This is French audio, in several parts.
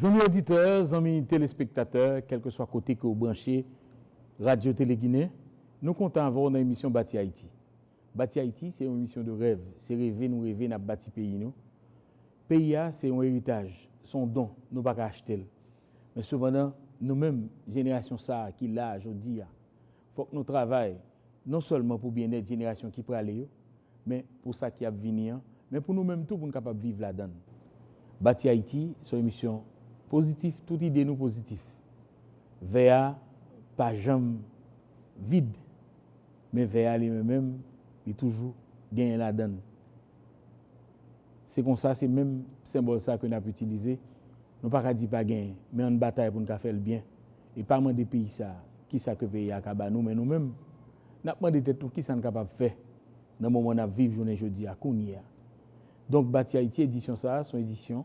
Amis auditeurs, amis téléspectateurs, quel que soit côté que vous branchez, Radio Télé Guinée, nous comptons avoir une émission Bâti Haïti. Bâti Haïti, c'est une émission de rêve. C'est rêver, nous rêver, nous bâti pays. Nous. Pays, c'est un héritage, son don, nous ne pouvons pas acheter. Mais cependant, nous-mêmes, génération ça, qui l'a aujourd'hui, il faut que nous travaillions, non seulement pour bien-être génération qui peut aller, mais pour ça qui a venir, mais pour nous-mêmes tout, pour nous capables de vivre là-dedans. Bâti Haïti, c'est une émission positive, toute idée nous positive. VA, pas jamais vide, mais VA lui-même, il est toujours gagné là-dedans. C'est comme ça, c'est même symbole ça que nous avons utilisé. Nous ne pouvons pas dire pas gagner, mais en bataille pour nous faire le bien. Et pas des pays ça, qui ça que pays a nous, mais nous-mêmes, nous avons demandé tout qui ça nous capable de faire dans le moment où nous vivons journée jeudi à Kounia. Donc, Bâti Haïti, édition ça, son édition,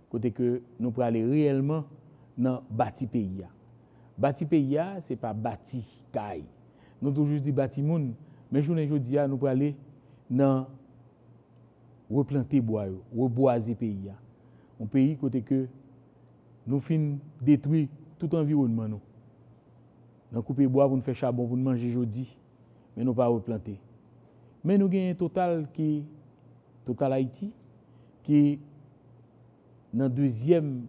côté que nous pouvons aller réellement dans Bâti Pays. Bâti Pays, ce n'est pas Bâti Caille. Nous toujours dit Bâti Moun, mais journée jeudi, nous pouvons aller dans replanter bois, reboiser pays. Un pays côté que nous finissons détruire tout environnement. Nous couper bois pour nous faire charbon pour nous manger jeudi, mais nous pas replanter. Mais nous avons un Total Haïti, qui est dans le deuxième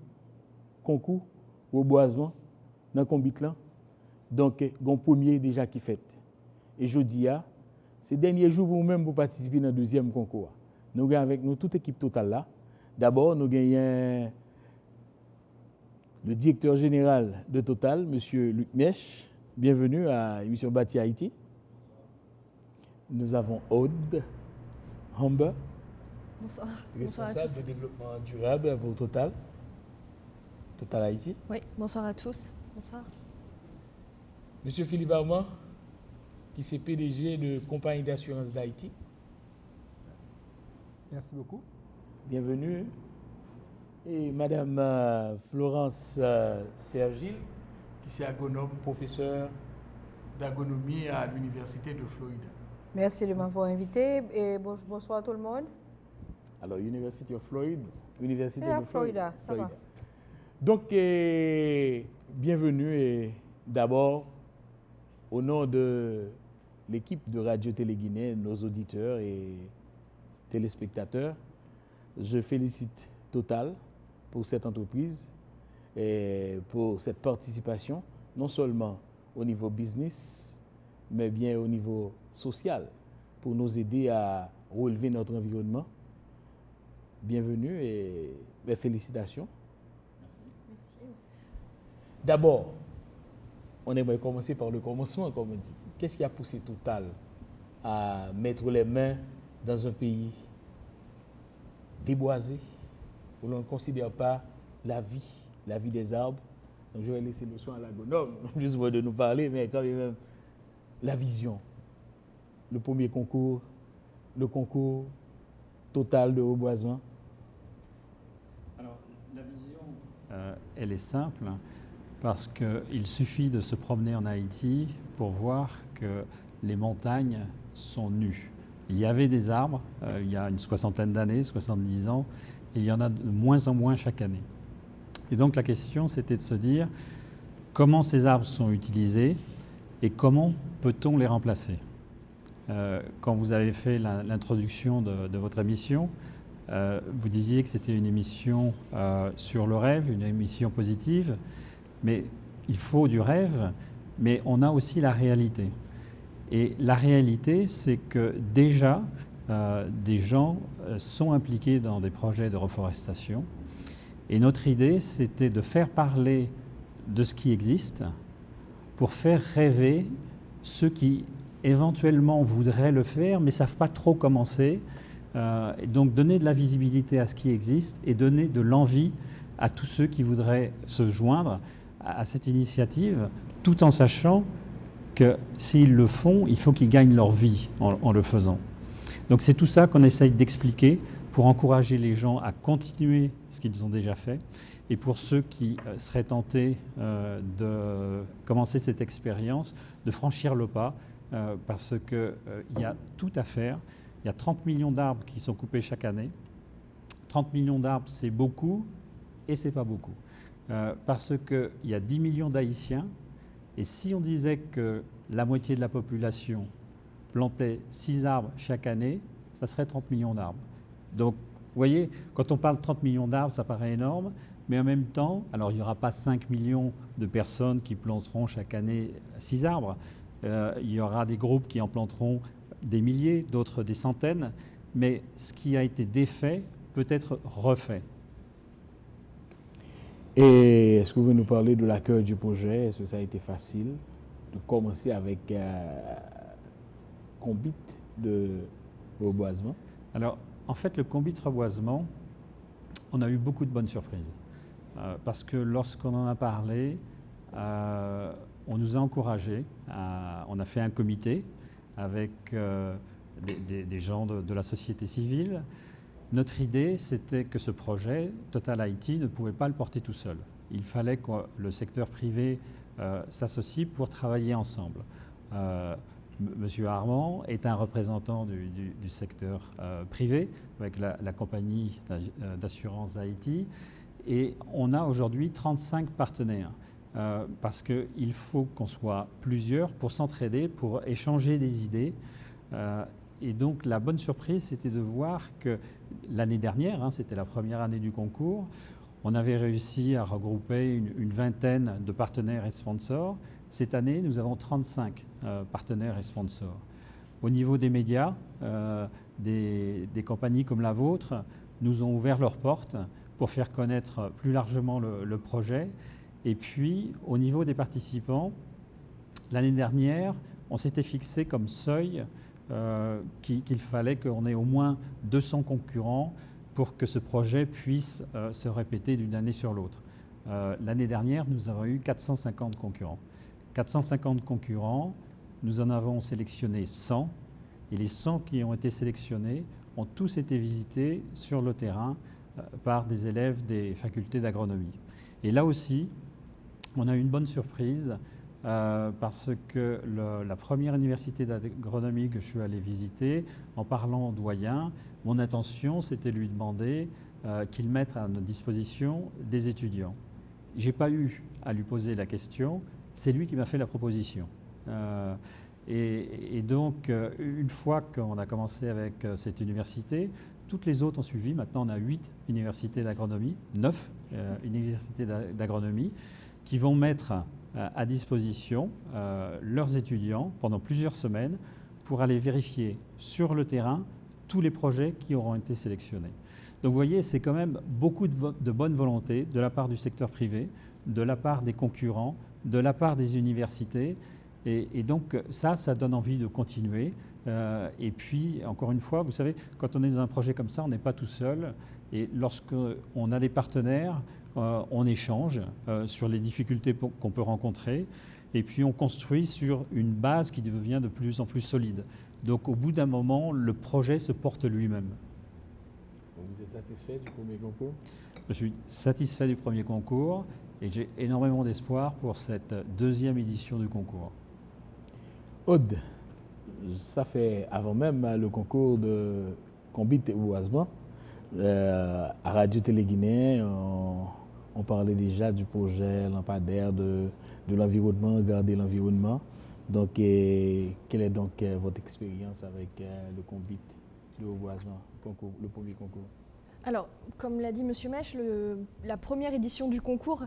concours reboisement, dans le Combitlan. Donc, il y a un premier déjà qui fait. Et jeudi, c'est le dernier jour pour nous-mêmes pour participer dans le deuxième concours. Nous avons avec nous toute l'équipe Total là. D'abord, nous avons le directeur général de Total, M. Luc Mèche. Bienvenue à l'émission Bâti Haïti. Nous avons Aude Humber. Bonsoir. Responsable Bonsoir à tous. de développement durable pour Total Haïti. Oui, bonsoir à tous. Bonsoir. Monsieur Philippe Armand, qui est PDG de Compagnie d'assurance d'Haïti. Merci beaucoup. Bienvenue. Et Madame Florence Sergil, qui est agronome, professeure d'agronomie à l'Université de Floride. Merci de m'avoir invité et bonsoir à tout le monde. Alors, University of Floride, Université de Florida, ça va. Donc, bienvenue et d'abord, au nom de l'équipe de Radio Télé Guinée, nos auditeurs et téléspectateurs, je félicite Total pour cette entreprise et pour cette participation, non seulement au niveau business, mais bien au niveau social, pour nous aider à relever notre environnement. Bienvenue et félicitations. Merci. D'abord, on aimerait commencer par le commencement, comme on dit. Qu'est-ce qui a poussé Total à mettre les mains dans un pays déboisé, où l'on ne considère pas la vie des arbres? Donc, je vais laisser le soin à l'agronome, juste de nous parler, mais quand même, la vision. Le premier concours, le concours Total de reboisement. Alors, la vision, elle est simple, parce qu'il suffit de se promener en Haïti pour voir que les montagnes sont nues. Il y avait des arbres il y a une soixantaine d'années, 70 ans, et il y en a de moins en moins chaque année. Et donc la question, c'était de se dire comment ces arbres sont utilisés et comment peut-on les remplacer. Quand vous avez fait l'introduction de votre émission, vous disiez que c'était une émission sur le rêve, une émission positive, mais il faut du rêve, mais on a aussi la réalité. Et la réalité, c'est que déjà, des gens sont impliqués dans des projets de reforestation. Et notre idée, c'était de faire parler de ce qui existe pour faire rêver ceux qui éventuellement voudraient le faire, mais ne savent pas trop commencer. Donc donner de la visibilité à ce qui existe et donner de l'envie à tous ceux qui voudraient se joindre à cette initiative, tout en sachant que s'ils le font, il faut qu'ils gagnent leur vie en le faisant. Donc c'est tout ça qu'on essaye d'expliquer pour encourager les gens à continuer ce qu'ils ont déjà fait. Et pour ceux qui seraient tentés de commencer cette expérience, de franchir le pas, parce qu'il y a tout à faire. Il y a 30 millions d'arbres qui sont coupés chaque année. 30 millions d'arbres, c'est beaucoup et c'est pas beaucoup. parce qu'il y a 10 millions d'Haïtiens, et si on disait que la moitié de la population plantait 6 arbres chaque année, ça serait 30 millions d'arbres. Donc, vous voyez, quand on parle de 30 millions d'arbres, ça paraît énorme, mais en même temps, alors il n'y aura pas 5 millions de personnes qui planteront chaque année 6 arbres, il y aura des groupes qui en planteront des milliers, d'autres des centaines, mais ce qui a été défait peut être refait. Et est-ce que vous pouvez nous parler de l'accueil du projet? Est-ce que ça a été facile de commencer avec Combit de reboisement? Alors, en fait, le Combit reboisement, on a eu beaucoup de bonnes surprises. Parce que lorsqu'on en a parlé, on nous a encouragés. On a fait un comité avec des gens de la société civile. Notre idée, c'était que ce projet, Total Haïti, ne pouvait pas le porter tout seul. Il fallait que le secteur privé s'associe pour travailler ensemble. Monsieur Armand est un représentant du secteur privé avec la compagnie d'assurance Haïti, et on a aujourd'hui 35 partenaires parce qu'il faut qu'on soit plusieurs pour s'entraider, pour échanger des idées. Et donc la bonne surprise, c'était de voir que l'année dernière, c'était la première année du concours, on avait réussi à regrouper une vingtaine de partenaires et sponsors. Cette année, nous avons 35 partenaires et sponsors. Au niveau des médias, des compagnies comme la vôtre nous ont ouvert leurs portes pour faire connaître plus largement le projet. Et puis, au niveau des participants, l'année dernière, on s'était fixé comme seuil qu'il fallait qu'on ait au moins 200 concurrents pour que ce projet puisse se répéter d'une année sur l'autre. L'année dernière, nous avons eu 450 concurrents. 450 concurrents, nous en avons sélectionné 100, et les 100 qui ont été sélectionnés ont tous été visités sur le terrain par des élèves des facultés d'agronomie. Et là aussi, on a eu une bonne surprise parce que la première université d'agronomie que je suis allé visiter, en parlant au doyen, mon intention c'était de lui demander qu'il mette à notre disposition des étudiants. Je n'ai pas eu à lui poser la question, c'est lui qui m'a fait la proposition. Et donc, une fois qu'on a commencé avec cette université, toutes les autres ont suivi. Maintenant, on a 8 universités d'agronomie, 9 universités d'agronomie, qui vont mettre à disposition leurs étudiants pendant plusieurs semaines pour aller vérifier sur le terrain tous les projets qui auront été sélectionnés. Donc vous voyez, c'est quand même beaucoup de bonne volonté de la part du secteur privé, de la part des concurrents, de la part des universités. Et donc ça donne envie de continuer. Et puis, encore une fois, vous savez, quand on est dans un projet comme ça, on n'est pas tout seul. Et lorsqu'on a des partenaires, on échange sur les difficultés qu'on peut rencontrer. Et puis, on construit sur une base qui devient de plus en plus solide. Donc, au bout d'un moment, le projet se porte lui-même. Vous êtes satisfait du premier concours? Je suis satisfait du premier concours et j'ai énormément d'espoir pour cette deuxième édition du concours. Aude, ça fait avant même le concours de Combit et reboisement, à Radio Télé Guinée, on parlait déjà du projet lampadaire de l'environnement, garder l'environnement. Donc, quelle est donc votre expérience avec le Combit de reboisement, le premier concours? Alors, comme l'a dit Monsieur Mèche, la première édition du concours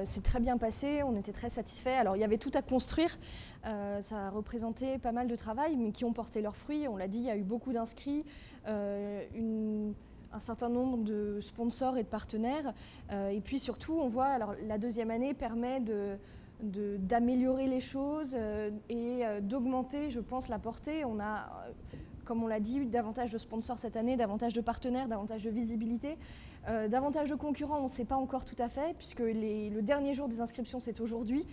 s'est très bien passée, on était très satisfaits. Alors, il y avait tout à construire, ça a représenté pas mal de travail, mais qui ont porté leurs fruits. On l'a dit, il y a eu beaucoup d'inscrits, un certain nombre de sponsors et de partenaires. Et puis surtout, on voit, alors la deuxième année permet d'améliorer les choses et d'augmenter, je pense, la portée. On a, comme on l'a dit, davantage de sponsors cette année, davantage de partenaires, davantage de visibilité, davantage de concurrents, on ne sait pas encore tout à fait, puisque le dernier jour des inscriptions, c'est aujourd'hui.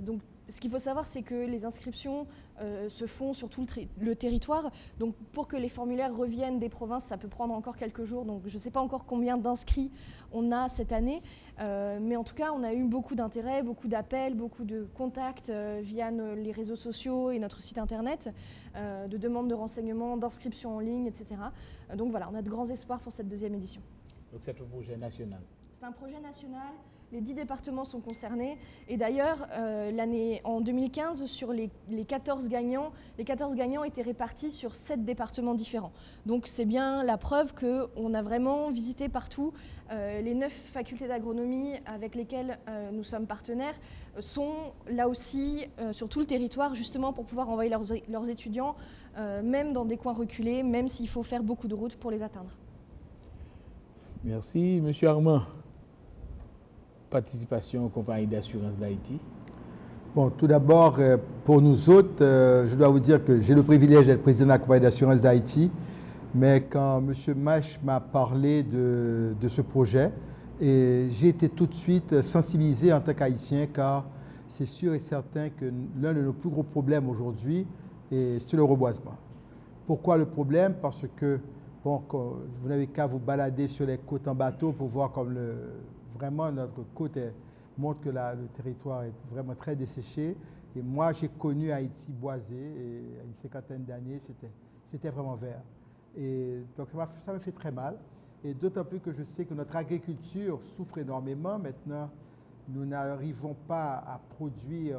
Donc, ce qu'il faut savoir, c'est que les inscriptions se font sur tout le territoire. Donc, pour que les formulaires reviennent des provinces, ça peut prendre encore quelques jours. Donc, je ne sais pas encore combien d'inscrits on a cette année. Mais en tout cas, on a eu beaucoup d'intérêt, beaucoup d'appels, beaucoup de contacts via les réseaux sociaux et notre site internet, de demandes de renseignements, d'inscriptions en ligne, etc. Donc voilà, on a de grands espoirs pour cette deuxième édition. Donc c'est un projet national? C'est un projet national, les 10 départements sont concernés. Et d'ailleurs, en 2015, sur les 14 gagnants étaient répartis sur 7 départements différents. Donc c'est bien la preuve qu'on a vraiment visité partout. Les 9 facultés d'agronomie avec lesquelles nous sommes partenaires sont là aussi sur tout le territoire, justement pour pouvoir envoyer leurs étudiants, même dans des coins reculés, même s'il faut faire beaucoup de routes pour les atteindre. Merci. Monsieur Armand, participation aux compagnies d'assurance d'Haïti. Bon, tout d'abord, pour nous autres, je dois vous dire que j'ai le privilège d'être président de la compagnie d'assurance d'Haïti, mais quand M. Mache m'a parlé de ce projet, j'ai été tout de suite sensibilisé en tant qu'Haïtien, car c'est sûr et certain que l'un de nos plus gros problèmes aujourd'hui c'est le reboisement. Pourquoi le problème? Parce que bon, vous n'avez qu'à vous balader sur les côtes en bateau pour voir comme vraiment notre côte montre que le territoire est vraiment très desséché. Et moi, j'ai connu Haïti boisé et à une cinquantaine d'années, c'était vraiment vert. Et donc ça me fait très mal. Et d'autant plus que je sais que notre agriculture souffre énormément. Maintenant, nous n'arrivons pas à produire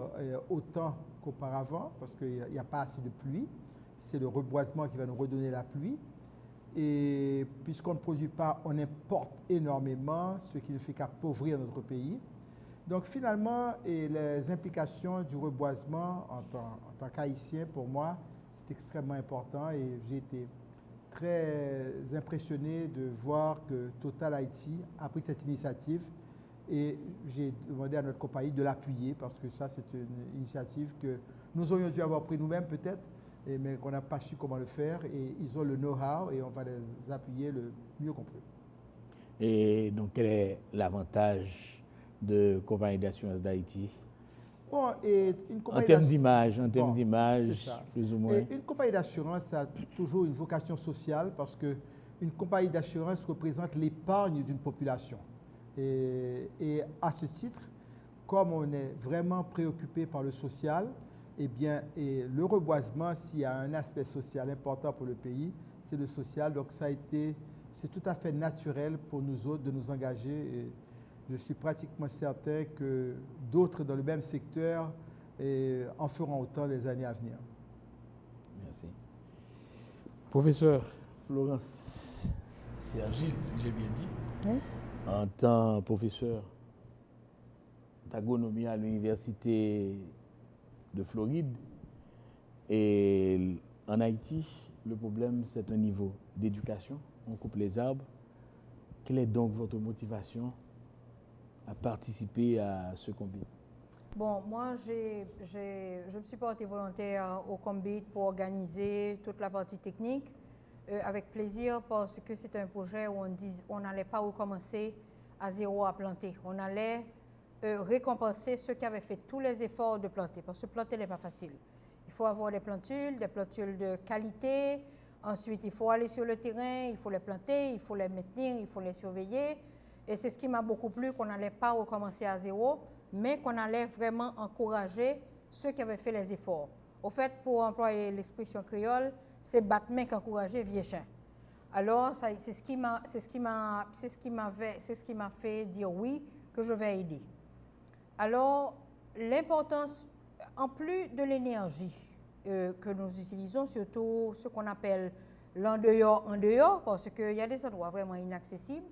autant qu'auparavant parce qu'il n'y a pas assez de pluie. C'est le reboisement qui va nous redonner la pluie. Et puisqu'on ne produit pas, on importe énormément, ce qui ne fait qu'appauvrir notre pays. Donc finalement, les implications du reboisement en tant qu'Haïtien, pour moi, c'est extrêmement important et j'ai été très impressionné de voir que Total Haïti a pris cette initiative et j'ai demandé à notre compagnie de l'appuyer parce que ça, c'est une initiative que nous aurions dû avoir pris nous-mêmes peut-être, mais qu'on n'a pas su comment le faire. Et ils ont le know-how et on va les appuyer le mieux qu'on peut. Et donc, quel est l'avantage de compagnie d'assurance d'Haïti? Bon, et en termes d'image, plus ou moins. Et une compagnie d'assurance a toujours une vocation sociale parce qu'une compagnie d'assurance représente l'épargne d'une population. Et à ce titre, comme on est vraiment préoccupé par le social, eh bien, et le reboisement, s'il y a un aspect social important pour le pays, c'est le social. Donc, c'est tout à fait naturel pour nous autres de nous engager. Et je suis pratiquement certain que d'autres dans le même secteur en feront autant les années à venir. Merci. Professeur Florence Sergil, j'ai bien dit, Oui. En tant que professeur d'agronomie à l'Université de Floride, et en Haïti, le problème, c'est un niveau d'éducation. On coupe les arbres. Quelle est donc votre motivation à participer à ce combat? Bon, moi, je me suis portée volontaire au Combit pour organiser toute la partie technique avec plaisir parce que c'est un projet où on n'allait pas recommencer à zéro à planter. On allait récompenser ceux qui avaient fait tous les efforts de planter parce que planter n'est pas facile. Il faut avoir des plantules de qualité. Ensuite, il faut aller sur le terrain, il faut les planter, il faut les maintenir, il faut les surveiller. Et c'est ce qui m'a beaucoup plu, qu'on n'allait pas recommencer à zéro, mais qu'on allait vraiment encourager ceux qui avaient fait les efforts. Au fait, pour employer l'expression créole, c'est battement qu'encourager vieux chien. Alors, c'est ce qui m'a fait dire oui, que je vais aider. Alors, l'importance, en plus de l'énergie que nous utilisons, surtout ce qu'on appelle l'en-dehors, parce qu'il y a des endroits vraiment inaccessibles,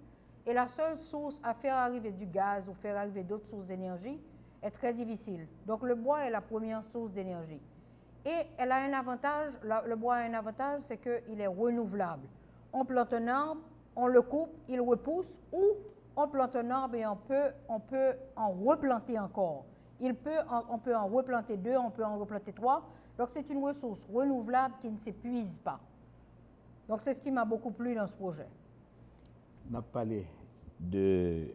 et la seule source à faire arriver du gaz ou faire arriver d'autres sources d'énergie est très difficile. Donc le bois est la première source d'énergie. Et elle a un avantage, le bois a un avantage, c'est qu'il est renouvelable. On plante un arbre, on le coupe, il repousse, ou on plante un arbre et on peut en replanter encore. On peut en replanter 2, on peut en replanter 3. Donc c'est une ressource renouvelable qui ne s'épuise pas. Donc c'est ce qui m'a beaucoup plu dans ce projet. On a parlé de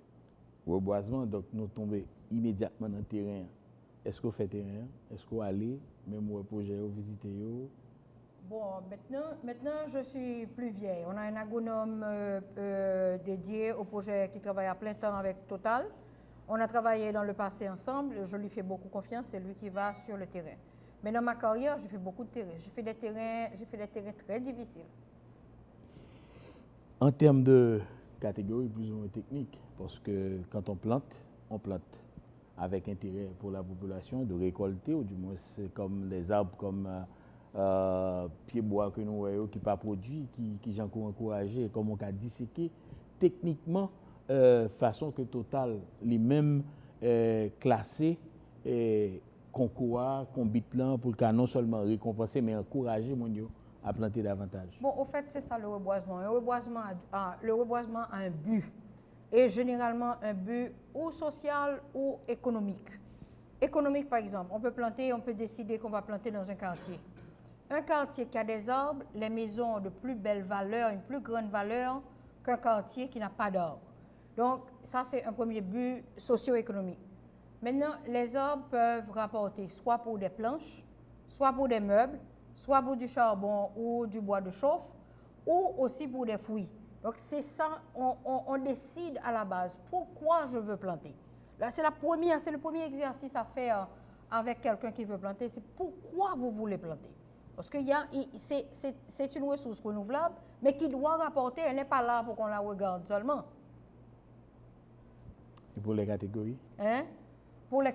reboisement, donc nous tombons immédiatement dans le terrain. Est-ce qu'on fait terrain? Est-ce qu'on allait, même au projet, au visiter? Bon, maintenant, je suis plus vieille. On a un agronome dédié au projet qui travaille à plein temps avec Total. On a travaillé dans le passé ensemble. Je lui fais beaucoup confiance. C'est lui qui va sur le terrain. Mais dans ma carrière, j'ai fait beaucoup de terrains. J'ai fait des terrains très difficiles. En termes de catégorie plus ou moins technique, Parce que quand on plante avec intérêt pour la population de récolter, ou du moins c'est comme les arbres comme pied-bois que nous voyons qui pas produit, qui j'ai encore encouragé, comme on a disséqué techniquement, façon que Total lui-même classé concours, combit pour qu'à non seulement récompenser, mais encourager mon Dieu à planter davantage. Bon, au fait, c'est ça le reboisement. Le reboisement a un but, et généralement un but ou social ou économique. Économique, par exemple, on peut décider qu'on va planter dans un quartier. Un quartier qui a des arbres, les maisons ont de plus belle valeur, une plus grande valeur qu'un quartier qui n'a pas d'arbres. Donc, ça, c'est un premier but socio-économique. Maintenant, les arbres peuvent rapporter soit pour des planches, soit pour des meubles, soit pour du charbon ou du bois de chauffe, ou aussi pour des fruits. Donc, c'est ça, on décide à la base pourquoi je veux planter. Là, c'est le premier exercice à faire avec quelqu'un qui veut planter, c'est pourquoi vous voulez planter. Parce que c'est une ressource renouvelable, mais qui doit rapporter, elle n'est pas là pour qu'on la regarde seulement. Et pour les catégories? Hein? Il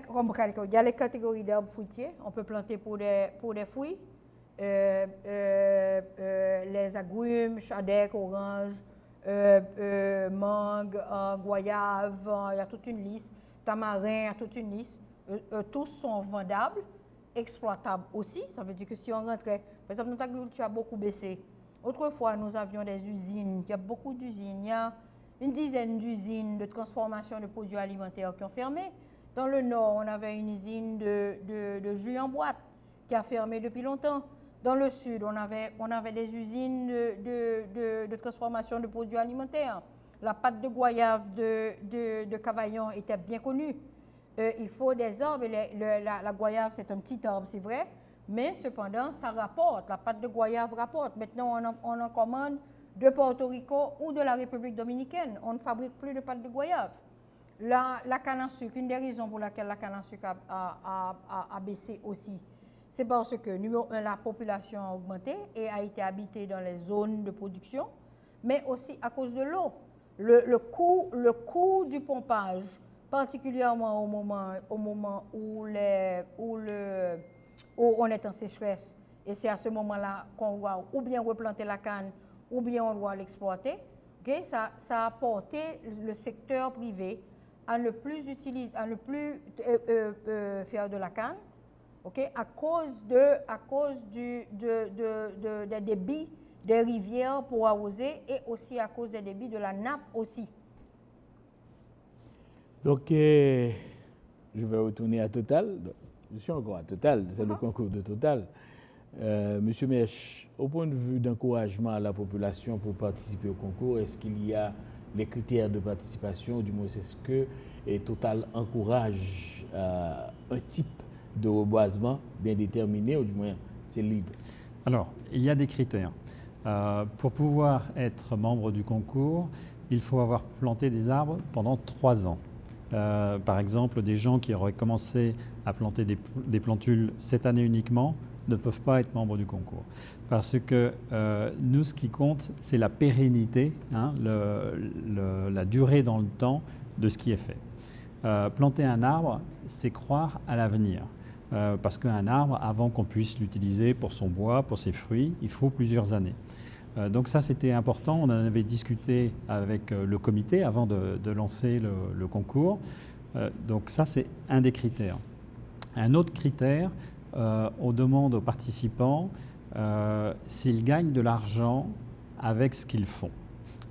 y a les catégories d'arbres fruitiers, on peut planter pour des fruits, les agrumes, chadec, orange, mangue, goyave, il y a toute une liste, tamarin, il y a toute une liste. Tous sont vendables, exploitables aussi. Ça veut dire que si on rentrait, par exemple, notre agriculture a beaucoup baissé. Autrefois, nous avions des usines, il y a beaucoup d'usines, il y a une dizaine d'usines de transformation de produits alimentaires qui ont fermé. Dans le nord, on avait une usine de jus en boîte qui a fermé depuis longtemps. Dans le sud, on avait des usines de transformation de produits alimentaires. La pâte de goyave de Cavaillon était bien connue. Il faut des arbres. La goyave, c'est un petit arbre, c'est vrai, mais cependant, ça rapporte. La pâte de goyave rapporte. Maintenant, on en commande de Porto Rico ou de la République dominicaine. On ne fabrique plus de pâte de goyave. La canne à sucre, une des raisons pour laquelle la canne à sucre a baissé aussi, c'est parce que, numéro un, la population a augmenté et a été habitée dans les zones de production, mais aussi à cause de l'eau. Le coût du pompage, particulièrement au moment où on est en sécheresse, et c'est à ce moment-là qu'on doit ou bien replanter la canne, ou bien on doit l'exploiter, okay? Ça a porté le secteur privé à ne plus faire de la canne, okay? à cause des débits des rivières pour arroser et aussi à cause des débits de la nappe aussi. Donc, je vais retourner à Total. Je suis encore à Total, c'est le concours de Total. Monsieur Mèche, au point de vue d'encouragement à la population pour participer au concours, est-ce qu'il y a les critères de participation, du moins est-ce que Total encourage un type de reboisement bien déterminé, ou du moins c'est libre? Alors, il y a des critères. Pour pouvoir être membre du concours, il faut avoir planté des arbres pendant 3 ans. Par exemple, des gens qui auraient commencé à planter des plantules cette année uniquement ne peuvent pas être membres du concours. Parce que nous, ce qui compte, c'est la pérennité, hein, la durée dans le temps de ce qui est fait. Planter un arbre, c'est croire à l'avenir. Parce qu'un arbre, avant qu'on puisse l'utiliser pour son bois, pour ses fruits, il faut plusieurs années. Donc ça, c'était important. On en avait discuté avec le comité avant de lancer le concours. Donc ça, c'est un des critères. Un autre critère, on demande aux participants s'ils gagnent de l'argent avec ce qu'ils font.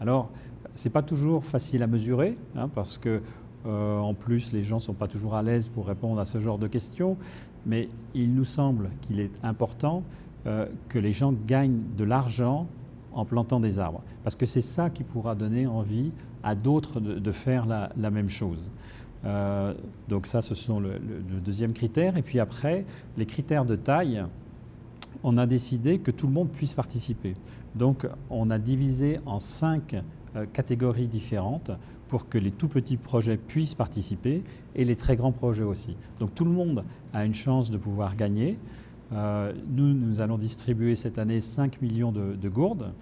Alors, ce n'est pas toujours facile à mesurer, hein, parce que en plus, les gens ne sont pas toujours à l'aise pour répondre à ce genre de questions, mais il nous semble qu'il est important que les gens gagnent de l'argent en plantant des arbres, parce que c'est ça qui pourra donner envie à d'autres de faire la même chose. Donc ça, ce sont le deuxième critère. Et puis après, les critères de taille, on a décidé que tout le monde puisse participer. Donc on a divisé en 5 catégories différentes pour que les tout petits projets puissent participer et les très grands projets aussi. Donc tout le monde a une chance de pouvoir gagner. Nous allons distribuer cette année 5 millions de gourdes.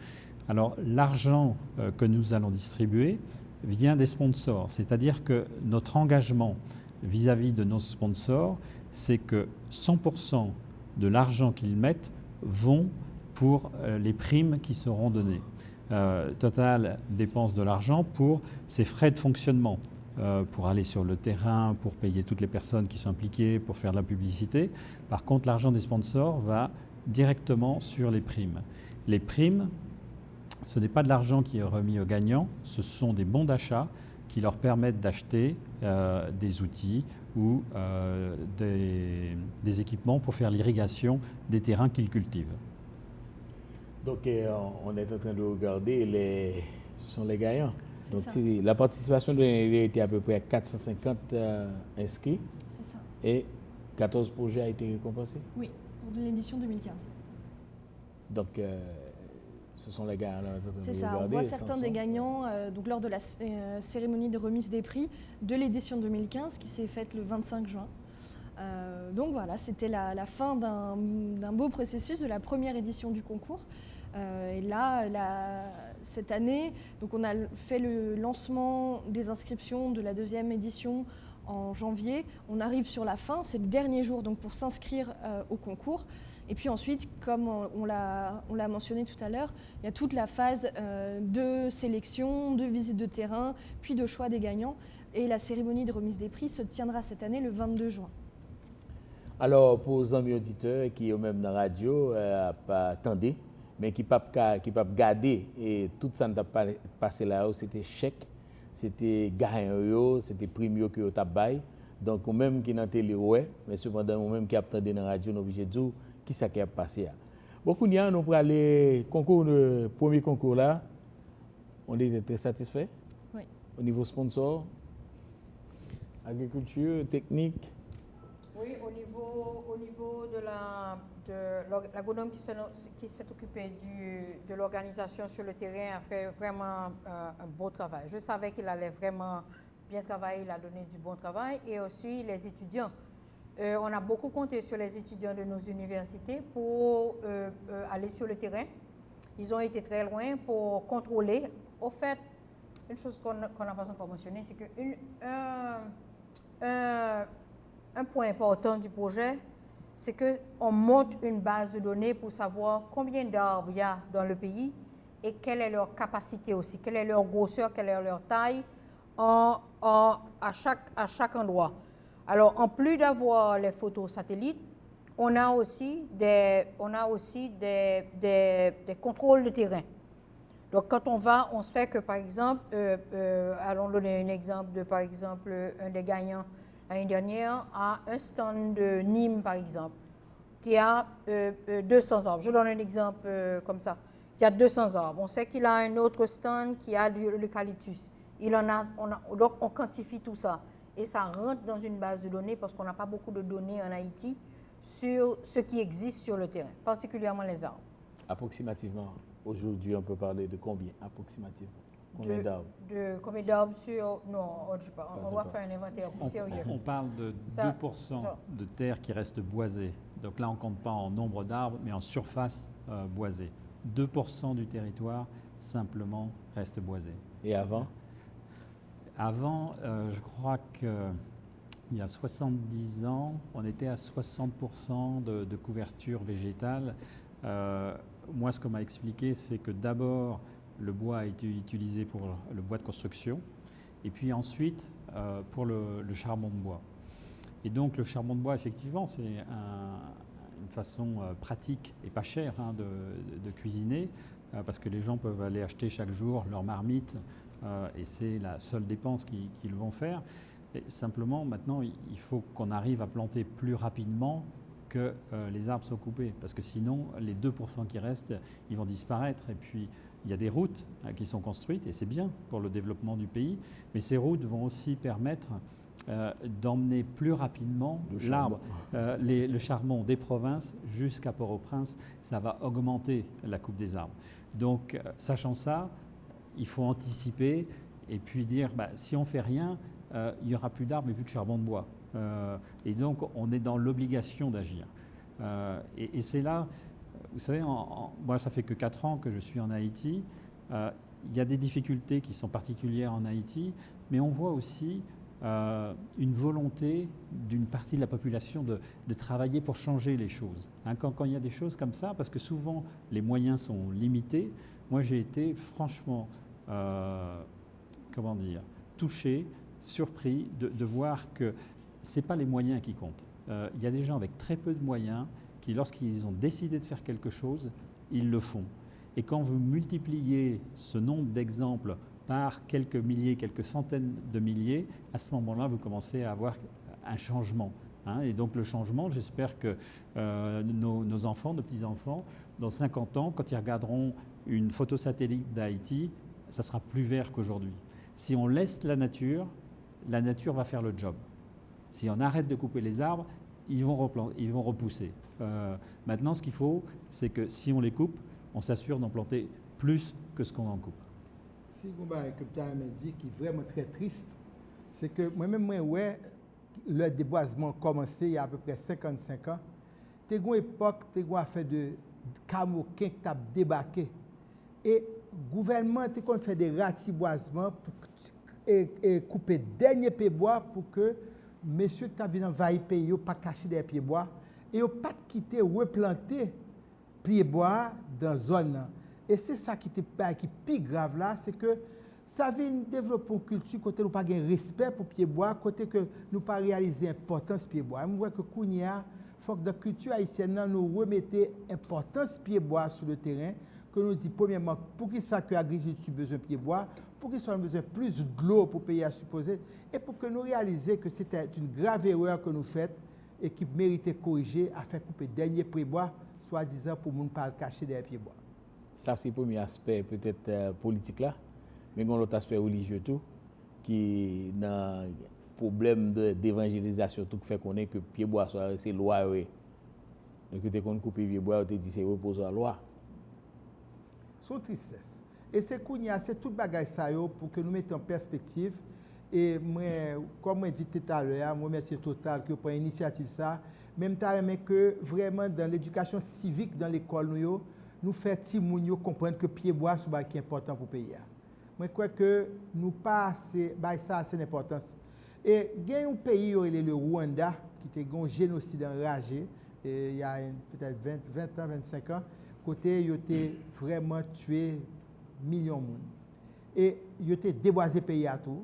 Alors l'argent que nous allons distribuer vient des sponsors. C'est-à-dire que notre engagement vis-à-vis de nos sponsors, c'est que 100% de l'argent qu'ils mettent vont pour les primes qui seront données. Total dépense de l'argent pour ses frais de fonctionnement, pour aller sur le terrain, pour payer toutes les personnes qui sont impliquées, pour faire de la publicité. Par contre, l'argent des sponsors va directement sur les primes. Les primes, ce n'est pas de l'argent qui est remis aux gagnants, ce sont des bons d'achat qui leur permettent d'acheter des outils ou des équipements pour faire l'irrigation des terrains qu'ils cultivent. Donc, on est en train de regarder, ce sont les gagnants. Donc, ça. la participation doit été à peu près à 450 inscrits C'est ça. et 14 projets ont été récompensés. Oui, pour l'édition 2015. Donc, ce sont les gagnants. C'est ça, on voit certains des gagnants donc lors de la cérémonie de remise des prix de l'édition 2015 qui s'est faite le 25 juin. Donc voilà, c'était la fin d'un beau processus de la première édition du concours. Et là, cette année, donc on a fait le lancement des inscriptions de la deuxième édition en janvier. On arrive sur la fin, c'est le dernier jour donc pour s'inscrire au concours. Et puis ensuite, comme on l'a mentionné tout à l'heure, il y a toute la phase de sélection, de visite de terrain, puis de choix des gagnants. Et la cérémonie de remise des prix se tiendra cette année le 22 juin. Alors, pour les amis auditeurs qui sont même dans la radio, pas attendez, mais qui ne peuvent garder, et tout ça n'a pas passé là, c'était chèque, c'était gagnant, c'était prime que vous avez. Donc, même qui dans télé, ouais, mais cependant, même qui attendez dans la radio, nous sommes obligés de dire qui ça qui a passé. Beaucoup de gens, nous pour aller le premier concours là, on était très satisfaits. Oui. Au niveau sponsor, agriculture, technique. Oui, au niveau de l'agronome qui s'est occupé de l'organisation sur le terrain a fait vraiment un beau travail. Je savais qu'il allait vraiment bien travailler, il a donné du bon travail. Et aussi les étudiants. On a beaucoup compté sur les étudiants de nos universités pour aller sur le terrain. Ils ont été très loin pour contrôler. Au fait, une chose qu'on n'a pas encore mentionnée, c'est qu'un point important du projet, c'est qu'on monte une base de données pour savoir combien d'arbres il y a dans le pays et quelle est leur capacité aussi, quelle est leur grosseur, quelle est leur taille à chaque endroit. Alors, en plus d'avoir les photos satellites, on a aussi des contrôles de terrain. Donc, quand on va, on sait que, par exemple, allons donner un exemple de, par exemple, un des gagnants l'année dernière a un stand de Nîmes, par exemple, qui a 200 arbres. Je donne un exemple comme ça. Il y a 200 arbres. On sait qu'il a un autre stand qui a de l'eucalyptus. Donc, on quantifie tout ça. Et ça rentre dans une base de données parce qu'on n'a pas beaucoup de données en Haïti sur ce qui existe sur le terrain, particulièrement les arbres. Approximativement, aujourd'hui, on peut parler de combien approximativement? Combien d'arbres? De combien d'arbres sur... Non, je sais pas. On va faire un inventaire plus sérieux. On parle de 2% de terre qui reste boisée. Donc là, on ne compte pas en nombre d'arbres, mais en surface boisée. 2% du territoire, simplement, reste boisé. Et avant? Avant, je crois qu'il y a 70 ans, on était à 60% de couverture végétale. Moi, ce qu'on m'a expliqué, c'est que d'abord, le bois a été utilisé pour le bois de construction, et puis ensuite pour le charbon de bois. Et donc, le charbon de bois, effectivement, c'est une façon pratique et pas chère de cuisiner, parce que les gens peuvent aller acheter chaque jour leur marmite, et c'est la seule dépense qu'ils vont faire. Et simplement, maintenant, il faut qu'on arrive à planter plus rapidement que les arbres soient coupés, parce que sinon, les 2% qui restent, ils vont disparaître. Et puis, il y a des routes qui sont construites, et c'est bien pour le développement du pays, mais ces routes vont aussi permettre d'emmener plus rapidement le charbon des provinces jusqu'à Port-au-Prince. Ça va augmenter la coupe des arbres. Donc, sachant ça, il faut anticiper et puis dire, si on ne fait rien, il n'y aura plus d'arbres et plus de charbon de bois. Et donc, on est dans l'obligation d'agir. Et c'est là, vous savez, moi, ça fait que 4 ans que je suis en Haïti. il y a des difficultés qui sont particulières en Haïti, mais on voit aussi une volonté d'une partie de la population de travailler pour changer les choses. Hein, quand il y a des choses comme ça, parce que souvent les moyens sont limités, moi j'ai été franchement, touché, surpris de voir que ce n'est pas les moyens qui comptent. Il y a des gens avec très peu de moyens qui, lorsqu'ils ont décidé de faire quelque chose, ils le font. Et quand vous multipliez ce nombre d'exemples par quelques milliers, quelques centaines de milliers, à ce moment-là, vous commencez à avoir un changement. Hein. Et donc le changement, j'espère que nos enfants, nos petits-enfants, dans 50 ans, quand ils regarderont une photo satellite d'Haïti, ça sera plus vert qu'aujourd'hui. Si on laisse la nature va faire le job. Si on arrête de couper les arbres, ils vont repousser. Maintenant, ce qu'il faut, c'est que si on les coupe, on s'assure d'en planter plus que ce qu'on en coupe. Si vous avez que tu as dit qui est vraiment très triste, c'est que moi-même, le déboisement a commencé il y a à peu près 55 ans. Tu as une époque, tu as une affaire de Camoquin qui t'a débarqué. Et le gouvernement a fait des ratiboisements et couper dernier pied bois pour que messieurs qui viennent envahir le pays ne pas cacher des pieds bois et ne pas quitter replanter pieds bois dans la zone. Et c'est ça qui est plus grave là, c'est que ça vient développer une culture côté nous pas de respect pour pieds bois, côté que nous pas réaliser l'importance pieds bois. Je vois que Kounia, faut que dans la culture haïtienne nous remettons l'importance pieds bois sur le terrain, que nous dit premièrement pour qui ça que l'agriculture a besoin de pieds bois, pour qu'ils soient besoin plus de l'eau pour payer à supposer, et pour que nous réalisions que c'était une grave erreur que nous faisons et qui méritait corriger à faire couper dernier pied-bois, soi-disant pour ne pas cacher des pieds-bois. Ça, c'est le premier aspect peut-être politique là, mais il y a l'autre aspect religieux tout, qui est un problème d'évangélisation tout qui fait qu'on est que pied-bois c'est loi. Donc, tu as coupé pied-bois, tu dit c'est reposant à la loi. Son tristesse. Et c'est tout le bagage ça pour que nous mettions en perspective. Et moi, comme je dit tout à l'heure, je remercie Total qui prend l'initiative ça. Même temps, mais que vraiment dans l'éducation civique dans l'école, nous faisons petit moun comprendre que pied bois c'est important pour le pays. Moi, je crois que nous pas ça assez d'importance. Et il y a un pays, le Rwanda, qui était un génocide enragé, il y a peut-être 20 ans, 25 ans, côté, il a vraiment tué millions de monde. Et il a déboisé le pays à tout.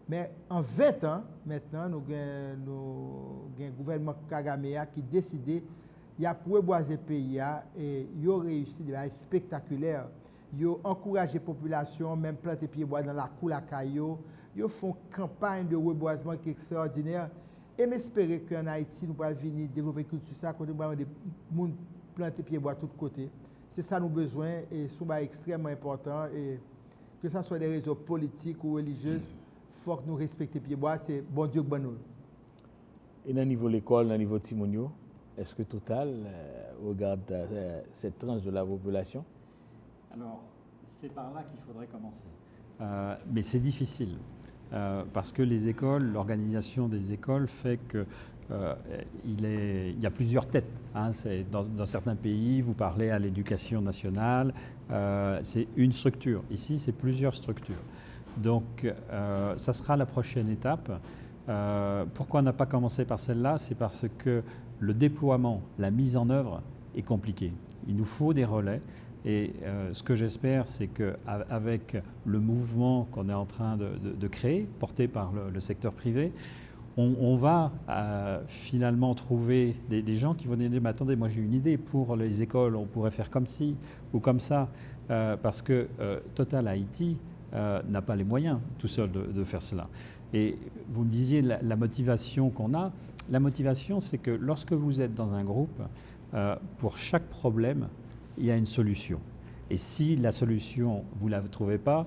Mais en 20 ans, maintenant, nous avons un gouvernement Kagame qui a décidé de déboiser le pays et il a réussi de manière spectaculaire. Ils ont encouragé la population, même planter pieds bois dans la cour la caillou. Ils font une campagne de reboisement qui est extraordinaire. Et j'espère qu'en Haïti, nous allons venir développer une culture ça, quand nous allons planter pieds bois de tous côtés. C'est ça nous besoin et c'est extrêmement important. Et que ce soit des raisons politiques ou religieuses, il faut que nous respections pieds bois. C'est bon Dieu que bon nous. Et dans le niveau de l'école, dans le niveau de Timonio, est-ce que Total regarde cette tranche de la population? Alors, c'est par là qu'il faudrait commencer. Mais c'est difficile, parce que les écoles, l'organisation des écoles fait que il y a plusieurs têtes. Hein. Dans certains pays, vous parlez à l'éducation nationale, c'est une structure. Ici, c'est plusieurs structures. Donc, ça sera la prochaine étape. Pourquoi on n'a pas commencé par celle-là? C'est parce que le déploiement, la mise en œuvre est compliqué. Il nous faut des relais. Et ce que j'espère, c'est qu'avec le mouvement qu'on est en train de créer, porté par le secteur privé, on va finalement trouver des gens qui vont dire « Mais attendez, moi j'ai une idée pour les écoles, on pourrait faire comme ci ou comme ça ». Parce que Total Haïti n'a pas les moyens tout seul de faire cela. Et vous me disiez la motivation qu'on a. La motivation, c'est que lorsque vous êtes dans un groupe, pour chaque problème, il y a une solution. Et si la solution, vous ne la trouvez pas,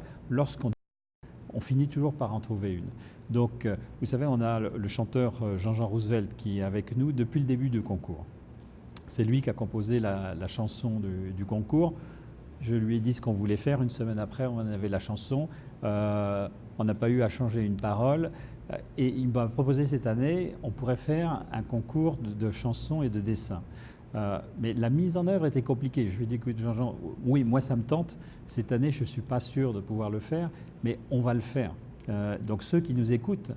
on finit toujours par en trouver une. Donc, vous savez, on a le chanteur Jean-Jean Roosevelt qui est avec nous depuis le début du concours. C'est lui qui a composé la chanson du concours. Je lui ai dit ce qu'on voulait faire. Une semaine après, on avait la chanson. On n'a pas eu à changer une parole. Et il m'a proposé cette année, on pourrait faire un concours de chansons et de dessins. Mais la mise en œuvre était compliquée. Je lui ai dit, écoute Jean-Jean, oui, moi ça me tente. Cette année, je ne suis pas sûr de pouvoir le faire, mais on va le faire. Donc ceux qui nous écoutent,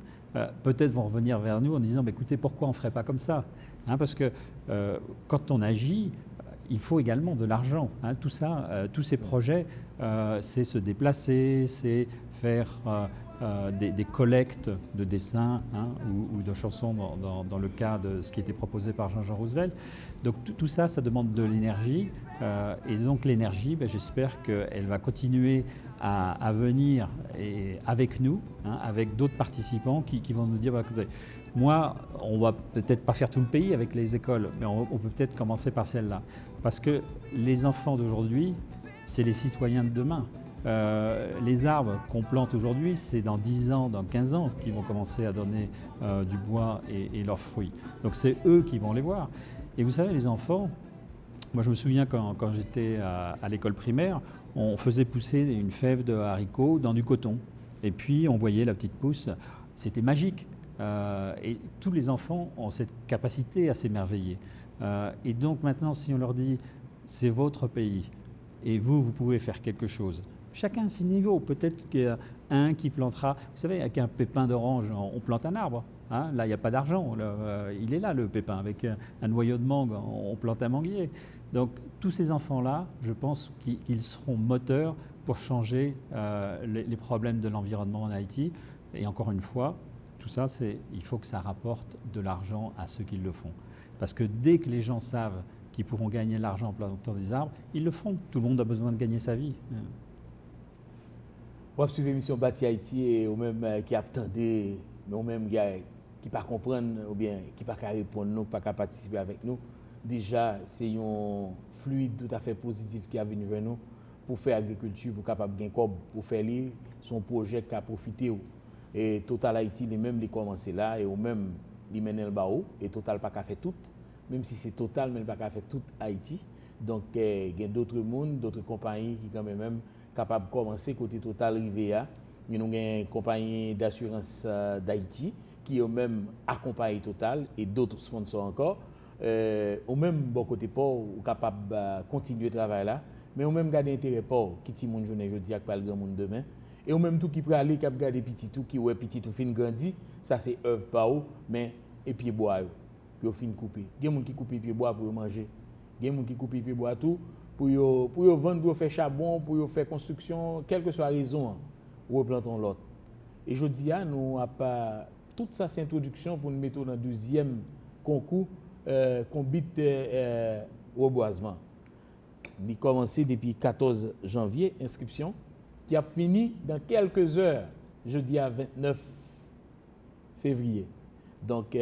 peut-être vont revenir vers nous en disant, bah, écoutez, pourquoi on ne ferait pas comme ça, hein, parce que quand on agit, il faut également de l'argent. Hein, tout ça, tous ces projets, c'est se déplacer, c'est faire des collectes de dessins, hein, ou de chansons dans le cas de ce qui était proposé par Jean-Jean Roosevelt. Donc tout ça, ça demande de l'énergie. Et donc l'énergie, ben, j'espère qu'elle va continuer à venir avec nous, hein, avec d'autres participants qui vont nous dire, bah, écoutez, moi, on ne va peut-être pas faire tout le pays avec les écoles, mais on peut peut-être commencer par celle-là. Parce que les enfants d'aujourd'hui, c'est les citoyens de demain. Les arbres qu'on plante aujourd'hui, c'est dans 10 ans, dans 15 ans qu'ils vont commencer à donner du bois et leurs fruits. Donc c'est eux qui vont les voir. Et vous savez, les enfants, moi je me souviens quand j'étais à l'école primaire, on faisait pousser une fève de haricots dans du coton. Et puis on voyait la petite pousse, c'était magique. Et tous les enfants ont cette capacité à s'émerveiller. Et donc maintenant, si on leur dit, c'est votre pays, et vous pouvez faire quelque chose, chacun à ses niveaux. Peut-être qu'il y a un qui plantera, vous savez, avec un pépin d'orange, on plante un arbre. Hein, là, il n'y a pas d'argent. Il est là, le pépin. Avec un noyau de mangue, on plante un manguier. Donc, tous ces enfants-là, je pense qu'ils seront moteurs pour changer les problèmes de l'environnement en Haïti. Et encore une fois, tout ça, il faut que ça rapporte de l'argent à ceux qui le font. Parce que dès que les gens savent qu'ils pourront gagner de l'argent en plantant des arbres, ils le font. Tout le monde a besoin de gagner sa vie. Vous suivez l'émission Bâti Haïti et ou même qui attendez, mais ou même qui ne pas comprendre ou bien qui ne pas répondre, nous, pas participer avec nous. Déjà, c'est un fluide tout à fait positif qui a venu vers nous pour faire agriculture, pour capable gagner pour faire son projet qui a profité. Et Total Haïti, lui-même, il commencé là et ou même il mène le bas et Total pas qu'à faire tout, même si c'est Total, mais il pas qu'à faire tout Haïti. Donc, il y a d'autres mondes, d'autres compagnies qui quand même capable de commencer côté Total Rivea. Nous avons une compagnie d'assurance d'Haïti qui ont même accompagné Total et d'autres sponsors encore. Ou même bon côté port, capable de continuer le travail là, mais ou même garder intérêt port qui ti moun journée jeudi ak pas le grand monde demain. Et ou même tout qui peut aller cap garder petit tout qui ouais petit tout fin grandi, ça c'est œuvre pas ou mais et pied bois yo fin couper. Il y a moun qui coupe pied bois pour manger. Il y a moun qui coupe pied bois tout pour vendre, pour faire charbon, pour faire construction, quelle que soit la raison, ou plantons l'autre. Et je dis à nous, à pas toute ça, c'est introduction pour nous mettre dans le deuxième concours Combit reboisement. Il a commencé depuis 14 janvier, inscription, qui a fini dans quelques heures, jeudi à 29 février. Donc,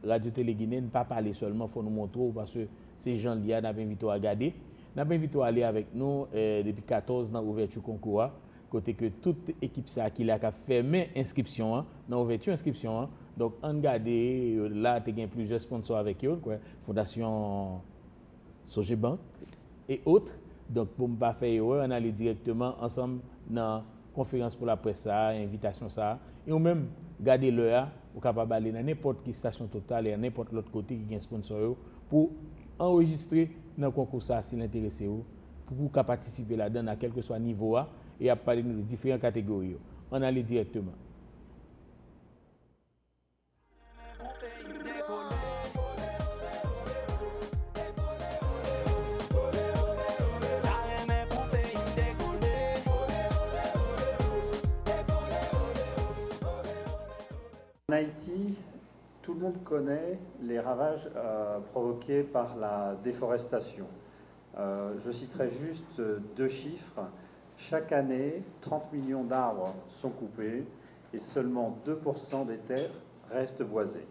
Radio-Télé Guinée ne pas parler seulement, il faut nous montrer, parce que ces gens-là, nous avons invité à regarder. Nous avons invité à aller avec nous depuis 14 dans l'ouverture concours, côté que toute équipe ça qui a fermé inscription dans l'ouverture inscription. Donc on regarde là tu as plusieurs sponsors avec eux, quoi, Fondation Sogebank et autres. Donc pour ne pas faire erreur, on allait directement ensemble dans conférence pour la presse ça, invitation ça et ou même garder l'heure ou capable aller dans n'importe quelle station Total et à n'importe l'autre côté qui a un sponsor pour enregistrer dans le concours ça si l'intéressé pour participer là-dedans à quel que soit niveau et à parler de différentes catégories. On allait directement. En Haïti, tout le monde connaît les ravages provoqués par la déforestation. Je citerai juste 2 chiffres. Chaque année, 30 millions d'arbres sont coupés et seulement 2% des terres restent boisées.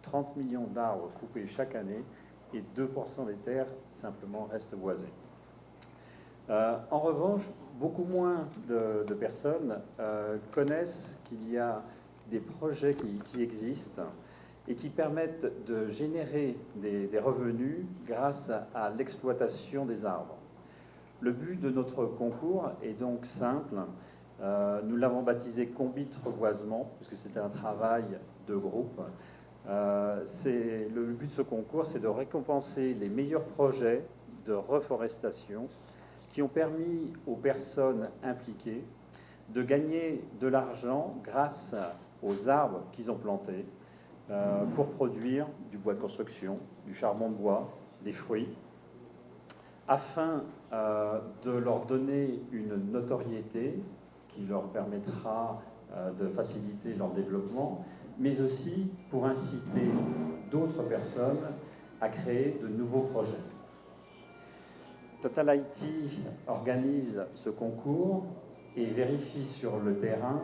30 millions d'arbres coupés chaque année et 2% des terres simplement restent boisées. En revanche, beaucoup moins de personnes connaissent qu'il y a des projets qui existent et qui permettent de générer des revenus grâce à l'exploitation des arbres. Le but de notre concours est donc simple. Nous l'avons baptisé Combit Reboisement, puisque c'était un travail de groupe. Le but de ce concours, c'est de récompenser les meilleurs projets de reforestation qui ont permis aux personnes impliquées de gagner de l'argent grâce aux arbres qu'ils ont plantés pour produire du bois de construction, du charbon de bois, des fruits, afin de leur donner une notoriété qui leur permettra de faciliter leur développement, mais aussi pour inciter d'autres personnes à créer de nouveaux projets. Total Haïti organise ce concours et vérifie sur le terrain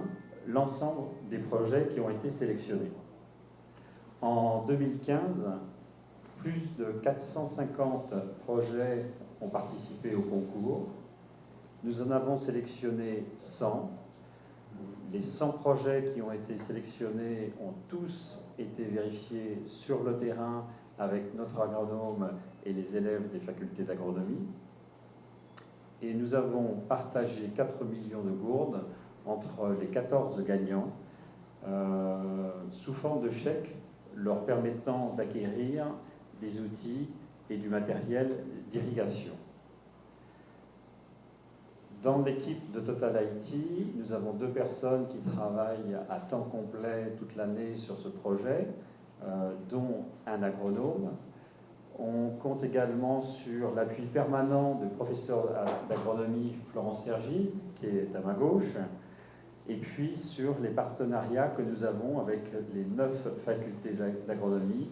l'ensemble des projets qui ont été sélectionnés. En 2015, plus de 450 projets ont participé au concours. Nous en avons sélectionné 100. Les 100 projets qui ont été sélectionnés ont tous été vérifiés sur le terrain avec notre agronome et les élèves des facultés d'agronomie. Et nous avons partagé 4 millions de gourdes entre les 14 gagnants sous forme de chèques leur permettant d'acquérir des outils et du matériel d'irrigation. Dans l'équipe de Total Haïti, nous avons 2 personnes qui travaillent à temps complet toute l'année sur ce projet, dont un agronome. On compte également sur l'appui permanent du professeur d'agronomie Florence Sergi, qui est à ma gauche, et puis sur les partenariats que nous avons avec les 9 facultés d'agronomie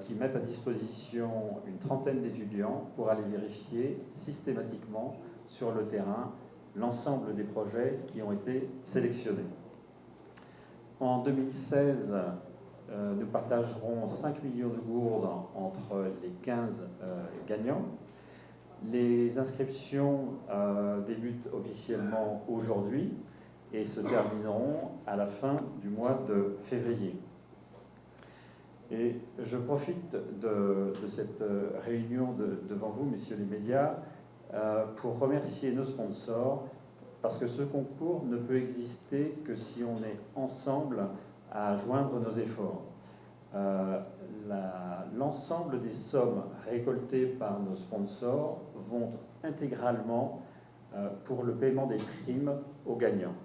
qui mettent à disposition une trentaine d'étudiants pour aller vérifier systématiquement sur le terrain l'ensemble des projets qui ont été sélectionnés. En 2016, nous partagerons 5 millions de gourdes entre les 15 gagnants. Les inscriptions débutent officiellement aujourd'hui et se termineront à la fin du mois de février. Et je profite de cette réunion devant vous, messieurs les médias, pour remercier nos sponsors, parce que ce concours ne peut exister que si on est ensemble à joindre nos efforts. L'ensemble des sommes récoltées par nos sponsors vont intégralement pour le paiement des primes aux gagnants.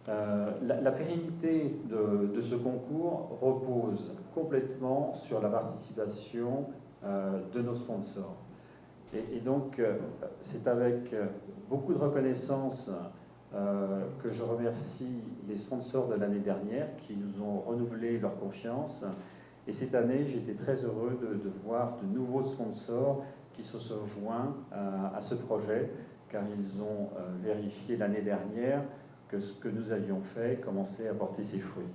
La pérennité de ce concours repose complètement sur la participation de nos sponsors. Et donc, c'est avec beaucoup de reconnaissance que je remercie les sponsors de l'année dernière qui nous ont renouvelé leur confiance. Et cette année, j'ai été très heureux de voir de nouveaux sponsors qui se sont joints à ce projet, car ils ont vérifié l'année dernière que ce que nous avions fait commençait à porter ses fruits.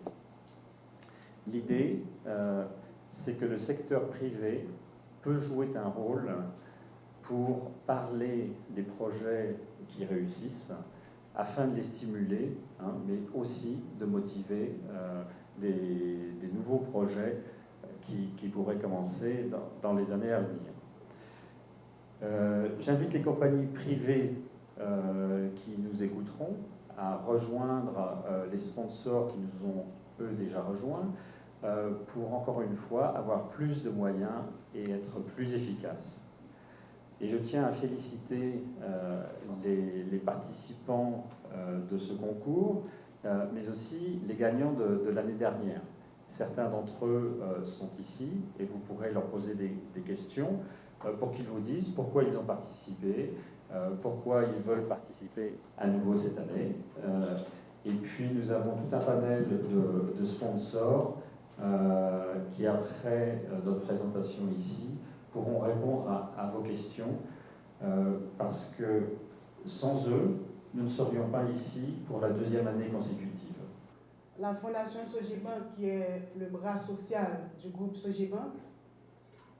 L'idée, c'est que le secteur privé peut jouer un rôle pour parler des projets qui réussissent, afin de les stimuler, mais aussi de motiver des nouveaux projets qui pourraient commencer dans les années à venir. J'invite les compagnies privées qui nous écouteront à rejoindre les sponsors qui nous ont, eux, déjà rejoints, pour, encore une fois, avoir plus de moyens et être plus efficaces. Et je tiens à féliciter les participants de ce concours, mais aussi les gagnants de l'année dernière. Certains d'entre eux sont ici et vous pourrez leur poser des questions pour qu'ils vous disent pourquoi ils ont participé, pourquoi ils veulent participer à nouveau cette année. Et puis nous avons tout un panel de sponsors qui, après notre présentation ici, pourront répondre à vos questions, parce que sans eux, nous ne serions pas ici pour la 2e année consécutive. La Fondation Sogebank, qui est le bras social du groupe Sogebank,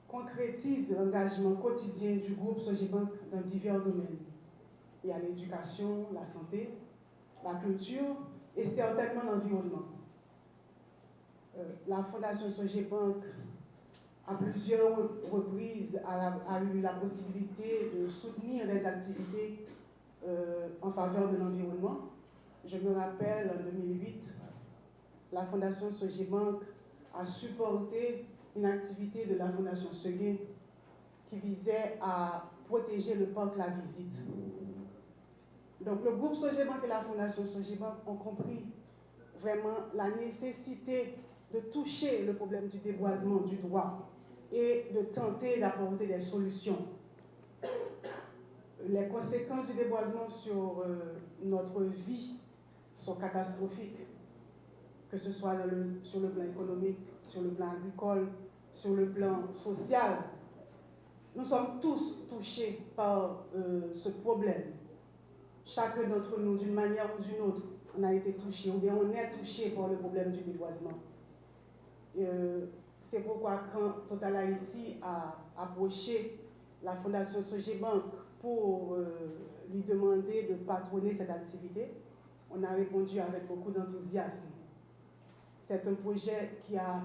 concrétise l'engagement quotidien du groupe Sogebank dans divers domaines. Il y a l'éducation, la santé, la culture et certainement l'environnement. La Fondation Sogebank, à plusieurs reprises, a eu la possibilité de soutenir des activités en faveur de l'environnement. Je me rappelle, en 2008, la Fondation Sogebank a supporté une activité de la Fondation Seguin qui visait à protéger le parc La Visite. Donc le groupe Sogebank et la Fondation Sogebank ont compris vraiment la nécessité de toucher le problème du déboisement du droit et de tenter d'apporter des solutions. Les conséquences du déboisement sur notre vie sont catastrophiques, que ce soit sur le plan économique, sur le plan agricole, sur le plan social. Nous sommes tous touchés par ce problème. Chacun d'entre nous, d'une manière ou d'une autre, on a été touché, ou bien on est touché par le problème du déboisement. C'est pourquoi quand Total Haïti a approché la Fondation Sogebank pour lui demander de patronner cette activité, on a répondu avec beaucoup d'enthousiasme. C'est un projet qui a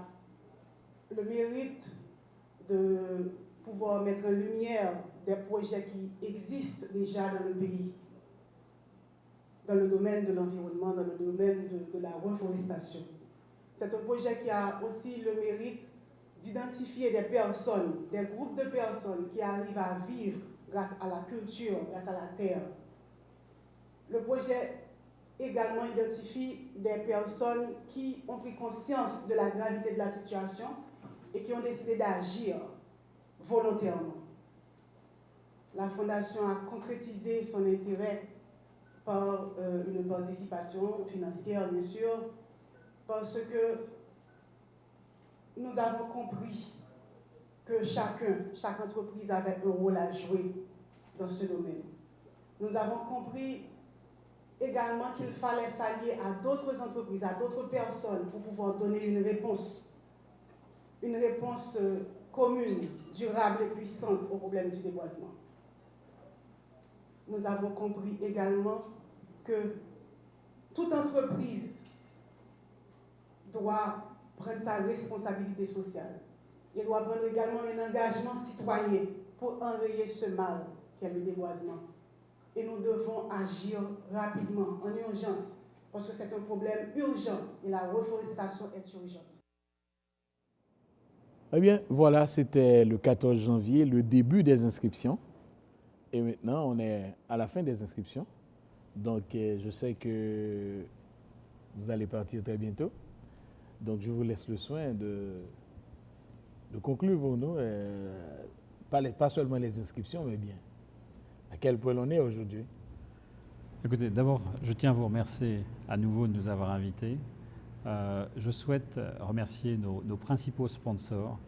le mérite de pouvoir mettre en lumière des projets qui existent déjà dans le pays, dans le domaine de l'environnement, dans le domaine de la reforestation. C'est un projet qui a aussi le mérite d'identifier des personnes, des groupes de personnes qui arrivent à vivre grâce à la culture, grâce à la terre. Le projet également identifie des personnes qui ont pris conscience de la gravité de la situation et qui ont décidé d'agir volontairement. La Fondation a concrétisé son intérêt par une participation financière, bien sûr, parce que nous avons compris que chaque entreprise avait un rôle à jouer dans ce domaine. Nous avons compris également qu'il fallait s'allier à d'autres entreprises, à d'autres personnes pour pouvoir donner une réponse commune, durable et puissante au problème du déboisement. Nous avons compris également que toute entreprise doit prendre sa responsabilité sociale. Il doit prendre également un engagement citoyen pour enrayer ce mal qu'est le déboisement. Et nous devons agir rapidement, en urgence, parce que c'est un problème urgent et la reforestation est urgente. Eh bien, voilà, c'était le 14 janvier, le début des inscriptions. Et maintenant, on est à la fin des inscriptions. Donc, je sais que vous allez partir très bientôt. Donc, je vous laisse le soin de conclure pour nous, pas seulement les inscriptions, mais bien à quel point l'on est aujourd'hui. Écoutez, d'abord, je tiens à vous remercier à nouveau de nous avoir invités. Je souhaite remercier nos principaux sponsors,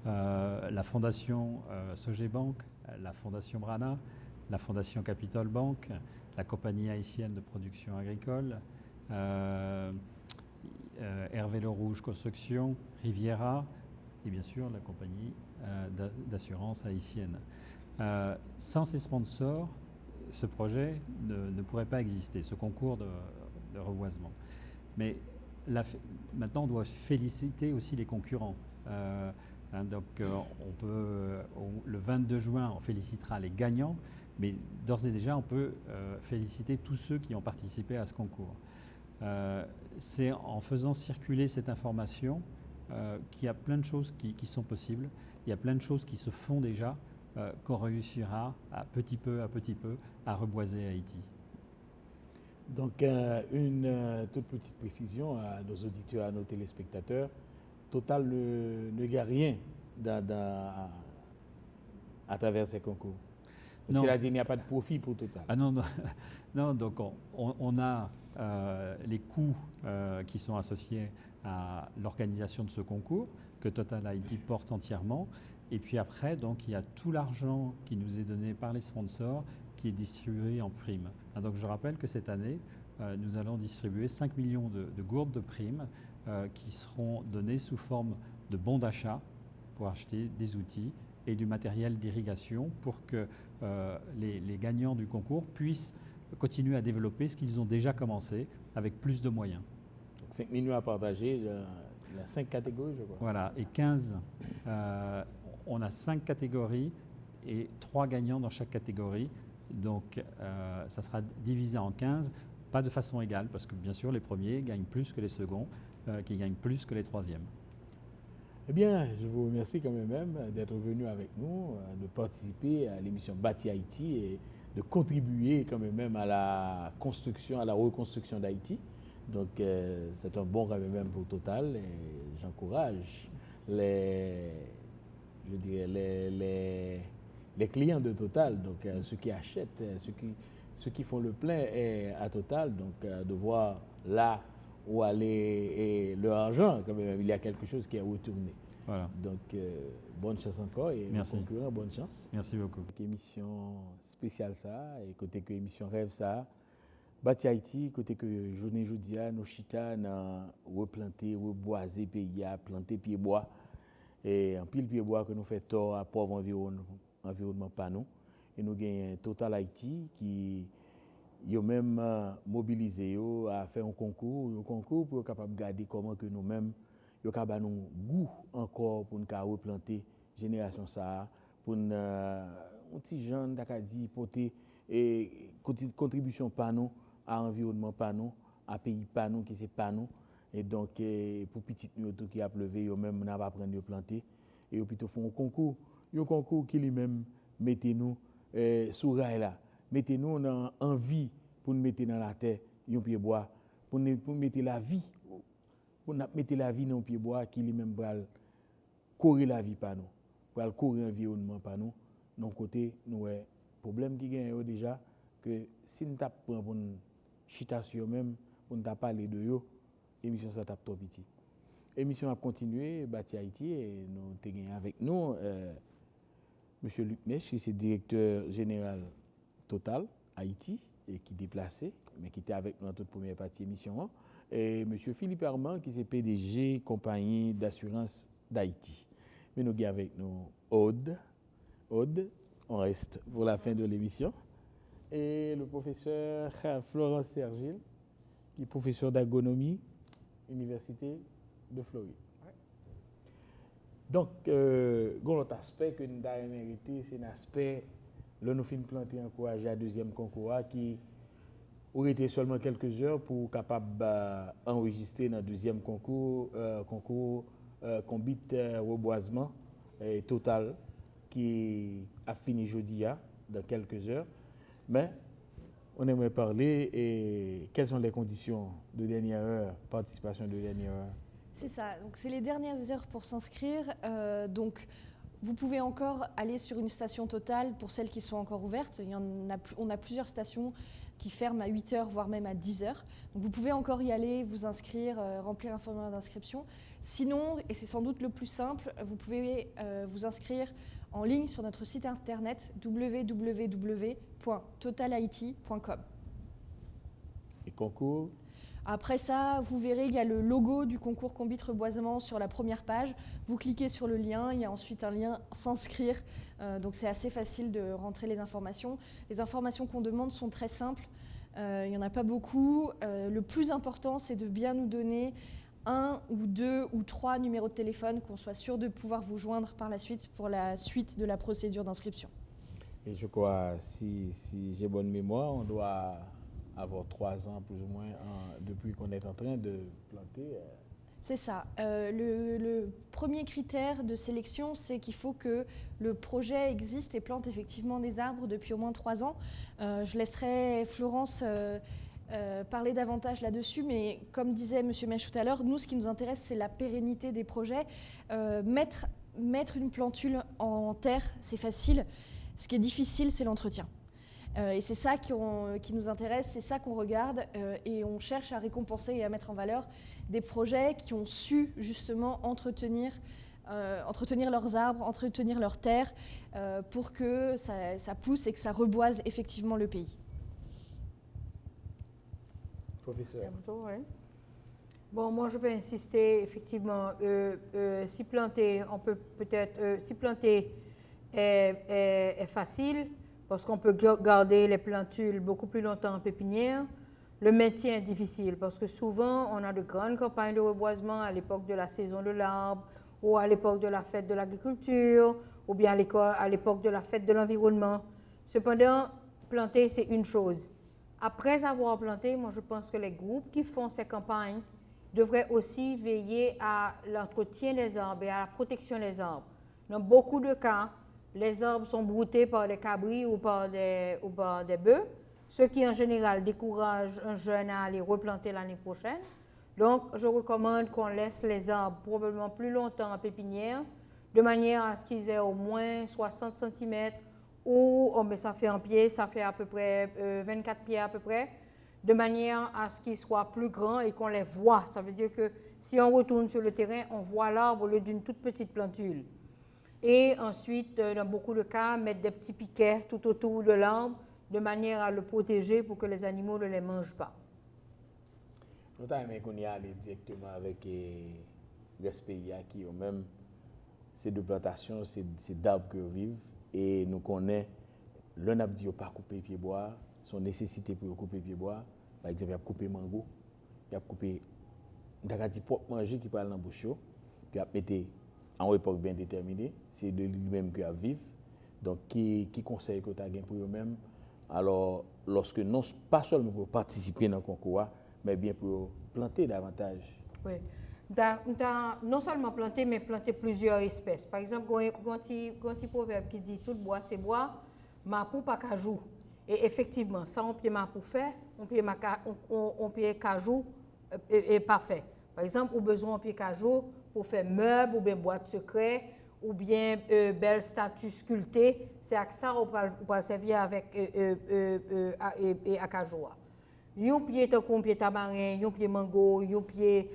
la Fondation Sogebank, la Fondation Brana, la Fondation Capital Bank, la Compagnie haïtienne de production agricole, Hervé Le Rouge Construction, Riviera et bien sûr la Compagnie d'assurance haïtienne. Sans ces sponsors, ce projet ne pourrait pas exister, ce concours de reboisement. Mais maintenant, on doit féliciter aussi les concurrents. Le 22 juin, on félicitera les gagnants, mais d'ores et déjà, on peut féliciter tous ceux qui ont participé à ce concours. C'est en faisant circuler cette information qu'il y a plein de choses qui sont possibles, il y a plein de choses qui se font déjà, qu'on réussira à petit peu à reboiser Haïti. Donc, une toute petite précision à nos auditeurs, à nos téléspectateurs. Total ne gagne rien à travers ces concours. C'est-à-dire qu'il n'y a pas de profit pour Total. Ah non, donc on a les coûts qui sont associés à l'organisation de ce concours, que Total Haïti porte entièrement. Et puis après, donc, il y a tout l'argent qui nous est donné par les sponsors qui est distribué en primes. Donc je rappelle que cette année, nous allons distribuer 5 millions de gourdes de primes qui seront données sous forme de bons d'achat pour acheter des outils et du matériel d'irrigation pour que les gagnants du concours puissent continuer à développer ce qu'ils ont déjà commencé avec plus de moyens. Donc 5 millions à partager, il y a 5 catégories, je crois. Voilà, et 15, on a 5 catégories et 3 gagnants dans chaque catégorie. Donc, ça sera divisé en 15, pas de façon égale, parce que bien sûr, les premiers gagnent plus que les seconds. qui gagnent plus que les troisièmes. Eh bien, je vous remercie quand même d'être venu avec nous, de participer à l'émission Bâti Haïti et de contribuer quand même à la construction, à la reconstruction d'Haïti. Donc, c'est un bon quand même pour Total et j'encourage les clients de Total, donc ceux qui achètent, ceux qui font le plein à Total, donc de voir là où aller et leur argent, quand même, il y a quelque chose qui est retourné. Voilà. Donc, bonne chance encore et merci. Aux concurrents, bonne chance. Merci beaucoup. Émission spéciale ça, et côté que émission rêve ça, Bâti Haïti, côté que journée Joudia, nos chita, replanter, reboiser pays, planter pied bois, et en pile pied bois que nous fait tort à pauvre environnement pas nous. Et nous gagnons Total Haïti qui ont même mobilisé à faire un concours pour être capable de garder comment que nous-mêmes nous avons goût encore pour nous replanter génération ça, pour nous petit jeune d'acadi porter et contribution pas nous à l'environnement pas nous, à pays pas nous qui c'est pas nous. Et donc pour petit nous qui a pleuvé, nous même n'a pas prendre de planter et plutôt font un concours qui lui-même mettez nous sous rail là, mettez nous dans envie pour nous mettre dans la terre un pied bois pour mettre la vie dans pied bois qui lui-même va courir la vie pas nous, pour courir l'environnement pas nous. Donc côté nous problème qui gagne déjà que si nous t'a prend pour chita sur même pour nous parler de yo, émission ça tape trop petit. Émission a continué Bâti Haïti et nous te gagné avec nous monsieur Luc Nech, qui est directeur général Total Haïti et qui est déplacé mais qui était avec nous dans toute première partie émission. Et M. Philippe Armand, qui est PDG compagnie d'assurance d'Haïti. Mais nous avons avec nous Aude, on reste pour la fin de l'émission. Et le professeur Florence Sergil, qui est professeur d'agronomie, Université de Floride. Ouais. Donc, l'autre aspect que nous avons mérité, c'est l'aspect, là nous finissons planter encourager à deuxième concours qui aurait été seulement quelques heures pour capable enregistrer dans le deuxième concours Combit reboisement Total qui a fini jeudi dans quelques heures. Mais on aimerait parler et quelles sont les conditions de dernière heure, participation de dernière heure. C'est ça, donc c'est les dernières heures pour s'inscrire. Donc vous pouvez encore aller sur une station Total pour celles qui sont encore ouvertes. On a plusieurs stations qui ferment à 8h, voire même à 10h. Donc vous pouvez encore y aller, vous inscrire, remplir un formulaire d'inscription. Sinon, et c'est sans doute le plus simple, vous pouvez vous inscrire en ligne sur notre site internet www.totalhaiti.com. Et concours ? Après ça, vous verrez, il y a le logo du concours Combit Reboisement sur la première page. Vous cliquez sur le lien, il y a ensuite un lien s'inscrire. Donc c'est assez facile de rentrer les informations. Les informations qu'on demande sont très simples. Il n'y en a pas beaucoup. Le plus important, c'est de bien nous donner 1 ou 2 ou 3 numéros de téléphone, qu'on soit sûr de pouvoir vous joindre par la suite pour la suite de la procédure d'inscription. Et je crois, si j'ai bonne mémoire, on doit avoir 3 ans plus ou moins depuis qu'on est en train de planter. C'est ça. Le premier critère de sélection, c'est qu'il faut que le projet existe et plante effectivement des arbres depuis au moins 3 ans. Je laisserai Florence parler davantage là-dessus, mais comme disait M. Mech tout à l'heure, nous, ce qui nous intéresse, c'est la pérennité des projets. Mettre une plantule en terre, c'est facile. Ce qui est difficile, c'est l'entretien. Et c'est ça qui nous intéresse, c'est ça qu'on regarde et on cherche à récompenser et à mettre en valeur des projets qui ont su justement entretenir leurs arbres, entretenir leurs terres pour que ça pousse et que ça reboise effectivement le pays. Professeur. Bon, moi je vais insister effectivement, si planter, on peut peut-être, si planter est facile, parce qu'on peut garder les plantules beaucoup plus longtemps en pépinière. Le maintien est difficile parce que souvent, on a de grandes campagnes de reboisement à l'époque de la saison de l'arbre ou à l'époque de la fête de l'agriculture ou bien à l'époque de la fête de l'environnement. Cependant, planter, c'est une chose. Après avoir planté, moi, je pense que les groupes qui font ces campagnes, devrait aussi veiller à l'entretien des arbres et à la protection des arbres. Dans beaucoup de cas, les arbres sont broutés par des cabris ou par des bœufs, ce qui en général décourage un jeune à aller replanter l'année prochaine. Donc, je recommande qu'on laisse les arbres probablement plus longtemps en pépinière, de manière à ce qu'ils aient au moins 60 cm ou, mais ça fait en pied, ça fait à peu près 24 pieds à peu près, de manière à ce qu'ils soient plus grands et qu'on les voit. Ça veut dire que si on retourne sur le terrain, on voit l'arbre au lieu d'une toute petite plantule. Et ensuite, dans beaucoup de cas, mettre des petits piquets tout autour de l'arbre, de manière à le protéger pour que les animaux ne les mangent pas. Nous avons aimé qu'on y allait directement avec les pays qui ont même ces deux plantations, c'est d'arbres que vivent. Et nous connaissons, l'un a dit qu'il pas couper pied bois, son nécessité pour couper pied bois. Par exemple, il a coupé mango, il a coupé, il a dit pour manger qui parle dans la bouche, puis il a mis en époque bien déterminée, c'est de lui-même qu'il a vivre. Donc, qui conseille que tu as pour eux-mêmes? Alors, lorsque non pas seulement pour participer dans le concours, mais bien pour planter davantage. Oui. Non seulement planter, mais planter plusieurs espèces. Par exemple, il y a un petit proverbe qui dit tout bois, c'est bois, mapou pas cajou. Et effectivement, ça, on peut mapou faire, on peut cajou et pas fait. Par exemple, on a besoin de cajou pour faire meubles, ou bien boîte secret, ou bien belle statue sculptée. C'est à ça qu'on peut servir avec acajoua. Yon pied un pied tabarin, yon pied mango, yon pied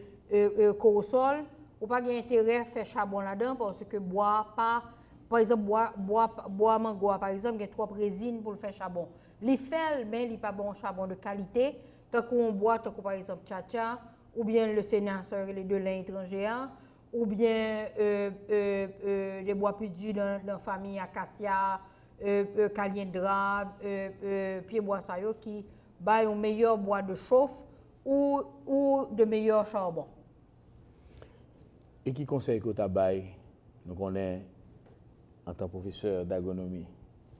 corosol, ou pas d'intérêt faire charbon là-dedans parce que bois pas, par exemple bois mango par exemple, il y a 3 résines pour le faire charbon. Les fait mais il pas bon charbon de qualité, tant qu'on boit tant par exemple tcha-tcha ou bien le sénat les de lin étranger ou bien les bois plus durs dans la famille acacia, caliendra, pied bois sayo qui bail un meilleur bois de chauffe ou de meilleur charbon. Et qui conseille que tu bail? Nous connaissons en tant que professeur d'agronomie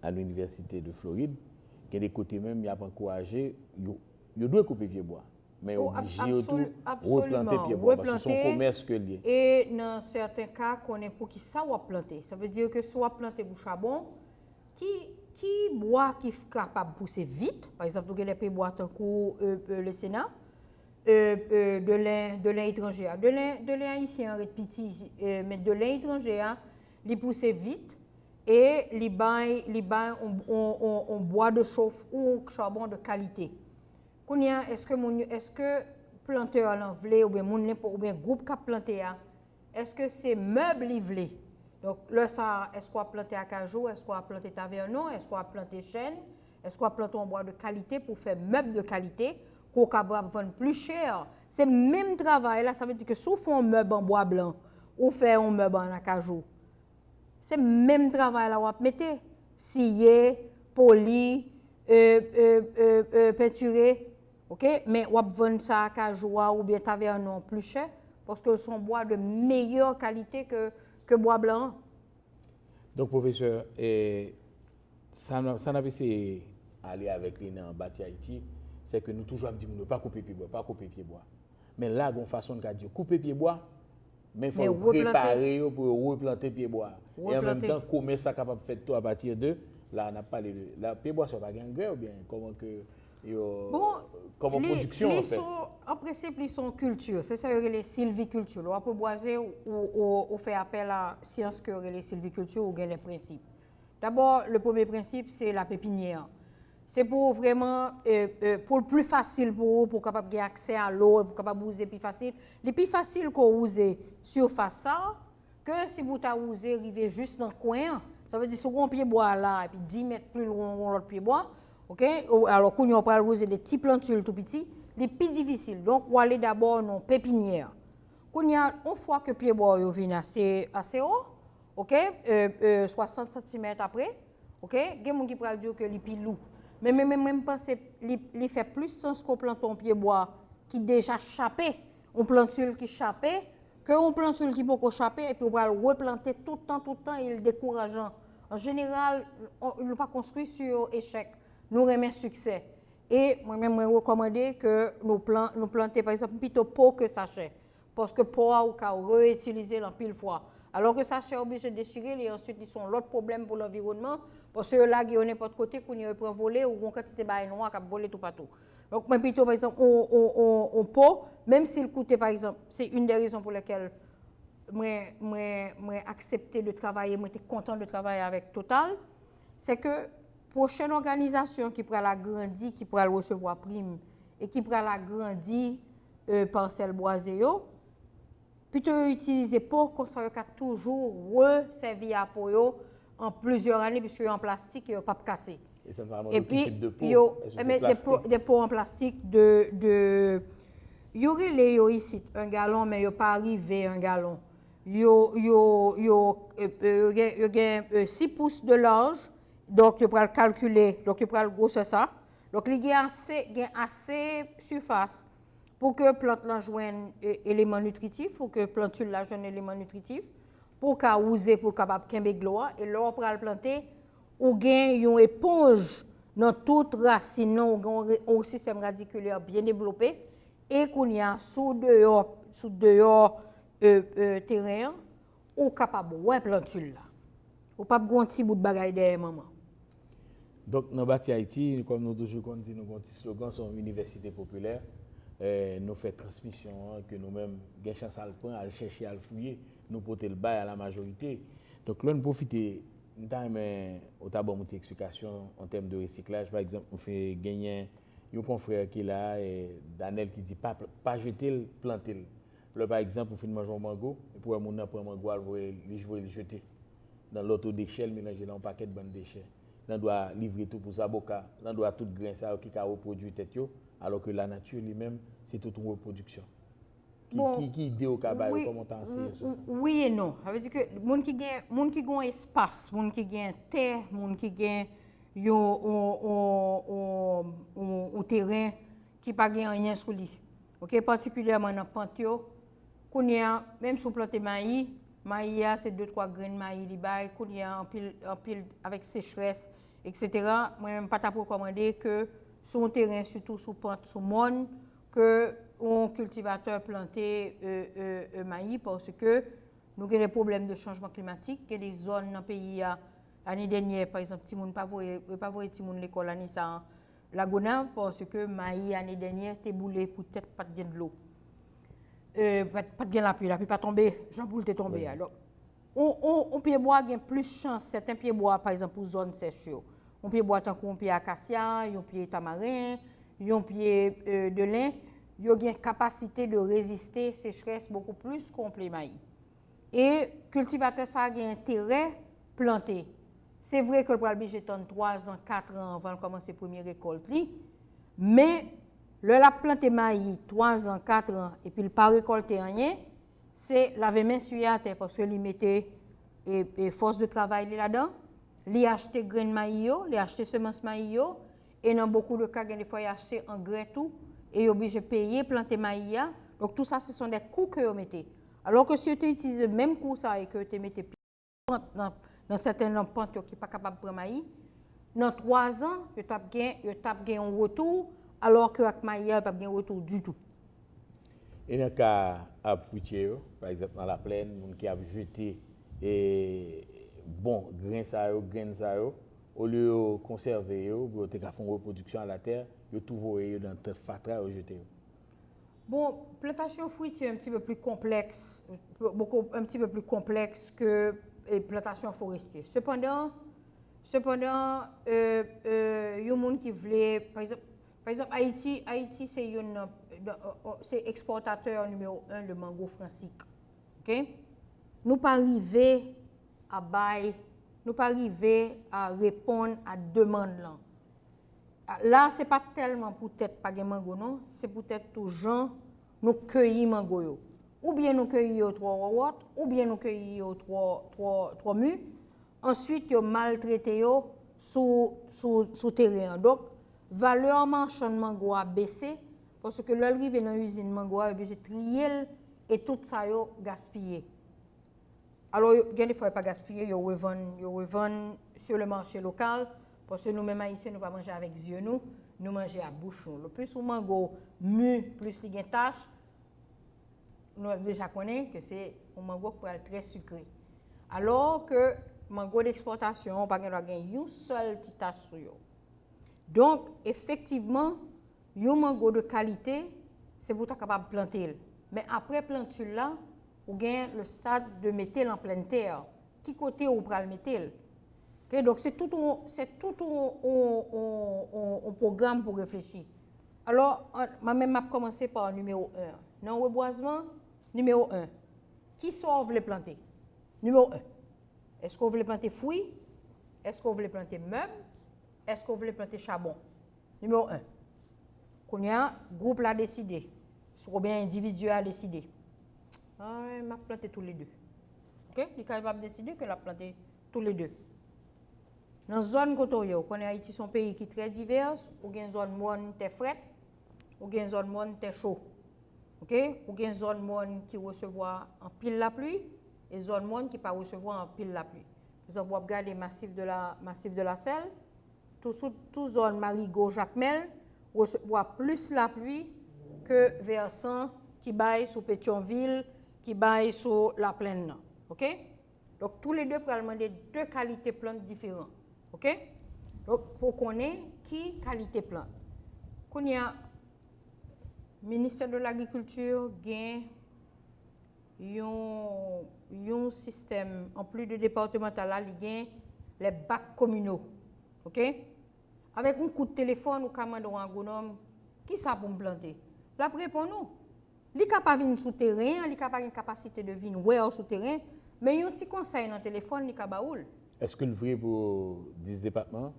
à l'université de Floride, qu'il y a des côtés même, il y a encouragé, il doit couper pied bois, mais obligé de replanter pied bois parce que c'est son commerce que lié. Et dans certains cas, qu'on est pour qui ça va planter. Ça veut dire que soit planter pour charbon, qui bois qui est capable de pousser vite, par exemple, les pieds bois tant que le Sénat, de lin étranger. De lin haïtien est petit, mais de lin étranger, il pousse vite et il bain on bois de chauffe ou charbon de qualité. Est-ce que planteur l'envelé ou bien groupe qui a planté, est-ce que c'est meuble livré? Donc là, est-ce qu'on a planté à cajou, est-ce qu'on a planté tavernon, est-ce qu'on a planté chêne, est-ce qu'on a planté un bois de qualité pour faire meuble de qualité? Qu'on va vendre plus cher. C'est le même travail là, ça veut dire que si on fait un meuble en bois blanc ou fait un meuble en acajou, c'est le même travail là, on va mettre scié, poli, peinturé, ok? Mais on va vendre ça à acajou ou bien tavernon plus cher parce que son bois de meilleure qualité que bois blanc. Donc professeur, ça n'a pas essayé aller avec les en bâti Haïti. C'est que nous toujours dit ne pas couper pied bois, pas couper pied bois. Mais là, il y a une façon de dire couper pied bois, mais il faut préparer pour replanter pied bois. Et en même temps, comment ça capable de faire tout à partir de là, on a parlé de la pied bois, ça va gagner ou bien comment que comment production en fait. En principe, ils sont culture, c'est ça les sylviculture. On peut boiser ou faire appel à science que les sylviculture ou les principes. D'abord, le premier principe, c'est la pépinière. C'est pour vraiment, pour le plus facile pour capable avoir accès à l'eau, pour capable user plus facile. Le plus facile qu'on use surface ça, que si vous avez usé arriver juste dans le coin, ça veut dire si on pied bois là et puis 10 mètres plus loin l'autre pied bois, ok? Alors qu'on va user des petits plantules tout petits, les plus difficiles. Donc on va aller d'abord dans pépinière. Une fois que pied bois vient assez haut, ok? 60 cm après, ok? Il y a des gens qui peuvent dire que les plus lourds. Mais même pas, il fait plus sens qu'on plante un pied bois qui déjà chapé, on plantule qui chapé, qu'un plantule qui peut chaper et puis on va le replanter tout le temps, il est décourageant. En général, on ne pas construit sur échec, nous remet succès. Et moi-même, je recommande que nous plantions, par exemple, plutôt pot que sachet. Parce que pot, on peut réutiliser en pile fois. Alors que sachet est obligé de déchirer, et ensuite, ils sont l'autre problème pour l'environnement. Parce que là, il y a n'importe côté, qu'on y peut voler, ou une quantité de noir qui voler tout partout. Donc, moi, plutôt, par exemple, on pot, même s'il coûtait, par exemple, c'est une des raisons pour lesquelles moi accepté de travailler, moi j'étais content de travailler avec Total, c'est que prochaine organisation qui pourra l'agrandir, qui pourra recevoir prime et qui pourra l'agrandir parcelle boisée, plutôt utiliser pour qu'on soit toujours resservir pour eux en plusieurs années puisque en plastique et pas cassé. Et ça va Et puis type de pot? des pots en plastique il y aurait les ici un gallon mais il pas arrivé un gallon. Il y a 6 pouces de large, donc tu peux le calculer, donc tu peux le grossir ça. Donc il y a assez surface pour que la plante joigne éléments nutritifs, pour que la plante joigne éléments nutritifs, pour qu'elle use pour capable kembe gloire et là on peut le planter ou gain une éponge dans toute racine, un système radiculaire bien développé et qu'on y a sous dehors terrain ou capable ouais plantule là ou pas un petit bout de bagaille derrière maman. Donc dans Bâti Haïti, comme nous toujours dit, nous avons un slogan sur université populaire, nous fait transmission que nous-mêmes gain chance à le prendre, à le chercher, à le fouiller, nous porter le bail à la majorité. Donc là nous profiter nous avons une explication en termes de recyclage. Par exemple, on fait gagner un confrère qui est là, Daniel, qui dit pas jeter, planter. Là, par exemple, on fait manger un mango, et pour mon prendre un mango, je vais le jeter dans l'auto déchet, mélanger dans un paquet de bonnes déchets. On doit livrer tout pour sa boca, on doit tout grain ça qui a reproduit tête, alors que la nature lui-même, c'est toute une reproduction. Qui idée au cabaret, oui, comment t'en sais ça? Oui et non. Ça veut dire que les gens qui ont un espace, les gens qui ont terre, les gens qui ont un terrain qui n'a pas rien sur lui. Okay? Particulièrement dans Pantio, même si on plante maïs, c'est 2-3 graines de maïs, il y a en pile avec sécheresse, etc. Moi-même, pas recommander que sur un terrain, surtout sur Pantio, sur Mon, que un cultivateur planté maïs parce que nous avons des problèmes de changement climatique, il y a des zones dans le pays l'année dernière par exemple si on pas voyé l'école à Nissa la Gonave parce que maïs l'année dernière était boulé pour peut-être pas de l'eau. Pas de la pluie pas tomber, Jean boule est tombé. Alors on pied bois a plus chance certains pieds bois par exemple pour zone sèche. On pied bois tant qu'on pied acacia, un pied tamarin, un pied de lin. Il y a une capacité de résister à la sécheresse beaucoup plus qu'on les maïs. Et cultivateur ça a intérêt à planter. C'est vrai que le problème est 3 ans, 4 ans avant de commencer la première récolte. Mais le la planter maïs 3 ans, 4 ans et puis il pas récolter rien, c'est laver main sur la terre parce que il mettait force de travail là-dedans, il acheter graines maïs, il acheter semences maïs et dans beaucoup de cas des fois il acheter engrais tout. Et obligé de payer, planter maïs. Donc tout ça, ce sont des coûts que vous mettez. Alors que si tu utilises le même coût ça, et que tu mettez dans certaines plantes qui ne sont pas capables de prendre maïs, dans 3 ans, tu as gagné un retour, alors que avec maïs, tu n'as pas gagné un retour du tout. Et dans le cas de fruitier, par exemple dans la plaine, les gens qui ont jeté bon grains au lieu de conserver, pour faire une reproduction à la terre, ils tout voyé dans le fatra et jeté. Bon, plantation fruitière est un petit peu plus complexe, un petit peu plus complexe que plantation forestière. Cependant, il y a des gens qui voulaient, par exemple Haïti c'est exportateur numéro 1 de mango francique. Okay? Nous pas arriver à bail, nous pas arriver à répondre à demande là. Là, ce n'est pas tellement peut-être pas de mango, non, c'est peut-être tout gens nous cueillir mango. Ou bien nous cueillir 3 rowottes, ou bien nous cueillir 3 mûres. Ensuite, nous maltraiter sous terrain. Donc, valeur marchande mango a baissé parce que l'arrivée dans l'usine mango a obligé de trier et tout ça yo gaspillé. Alors, il y a des fois pas gaspillé, ils revendent sur le marché local Parce que nous-mêmes haïtiens, nous ne pas manger avec les yeux, nous mangeons à bouche. Le plus on mango mu, plus il y a une tache, nous déjà connaissons que c'est un mango pour être très sucré. Alors que mango d'exportation, on n'a pas une seule petite tache sur eux. Donc, effectivement, un mango de qualité, c'est pour être capable de planter. Mais après planter là, vous avez le stade de mettre en pleine terre. Qui côté vous pouvez le mettre? Okay, donc, c'est tout un programme pour réfléchir. Alors, moi-même, je commencé par le numéro 1. Dans le reboisement, numéro 1. Qui sont les planter? Numéro 1. Est-ce que vous voulez planter fruits? Est-ce que vous voulez planter meubles? Est-ce que vous voulez planter charbon? Numéro 1. Quand il y a un groupe a décidé, ou bien individu a décidé, je vais planter tous les deux. Okay? Il est capable de décider que je vais planter tous les deux. Dans la zone côtière, on a Haïti, son pays qui est très divers, ou une zone monde très frette, ou une zone monde très chaud. Okay? Ou une zone monde qui recevoir en pile la pluie, et zone monde qui ne pas recevoir en pile la pluie. Vous avez regardé le massif de la Selle, toute zone Marigot, Jacmel, recevoir plus la pluie que versant qui baille sur Pétionville, qui baille sur la plaine. OK? Donc, tous les deux peuvent demander deux qualités de plantes différentes. OK? Donc, pour qu'on ait qui qualité de plante. Quand il y a le ministère de l'Agriculture, il y a un système, en plus de départemental, il y a les bacs communaux. OK? Avec un coup de téléphone ou commande un agronome, qui ça pour me planter? La répond nous. Il est capable de venir sous terrain, il est capable de une capacité de venir sous terrain, mais il y a un petit conseil dans le téléphone, il est capable. Est-ce que le vrai pour 10 départements?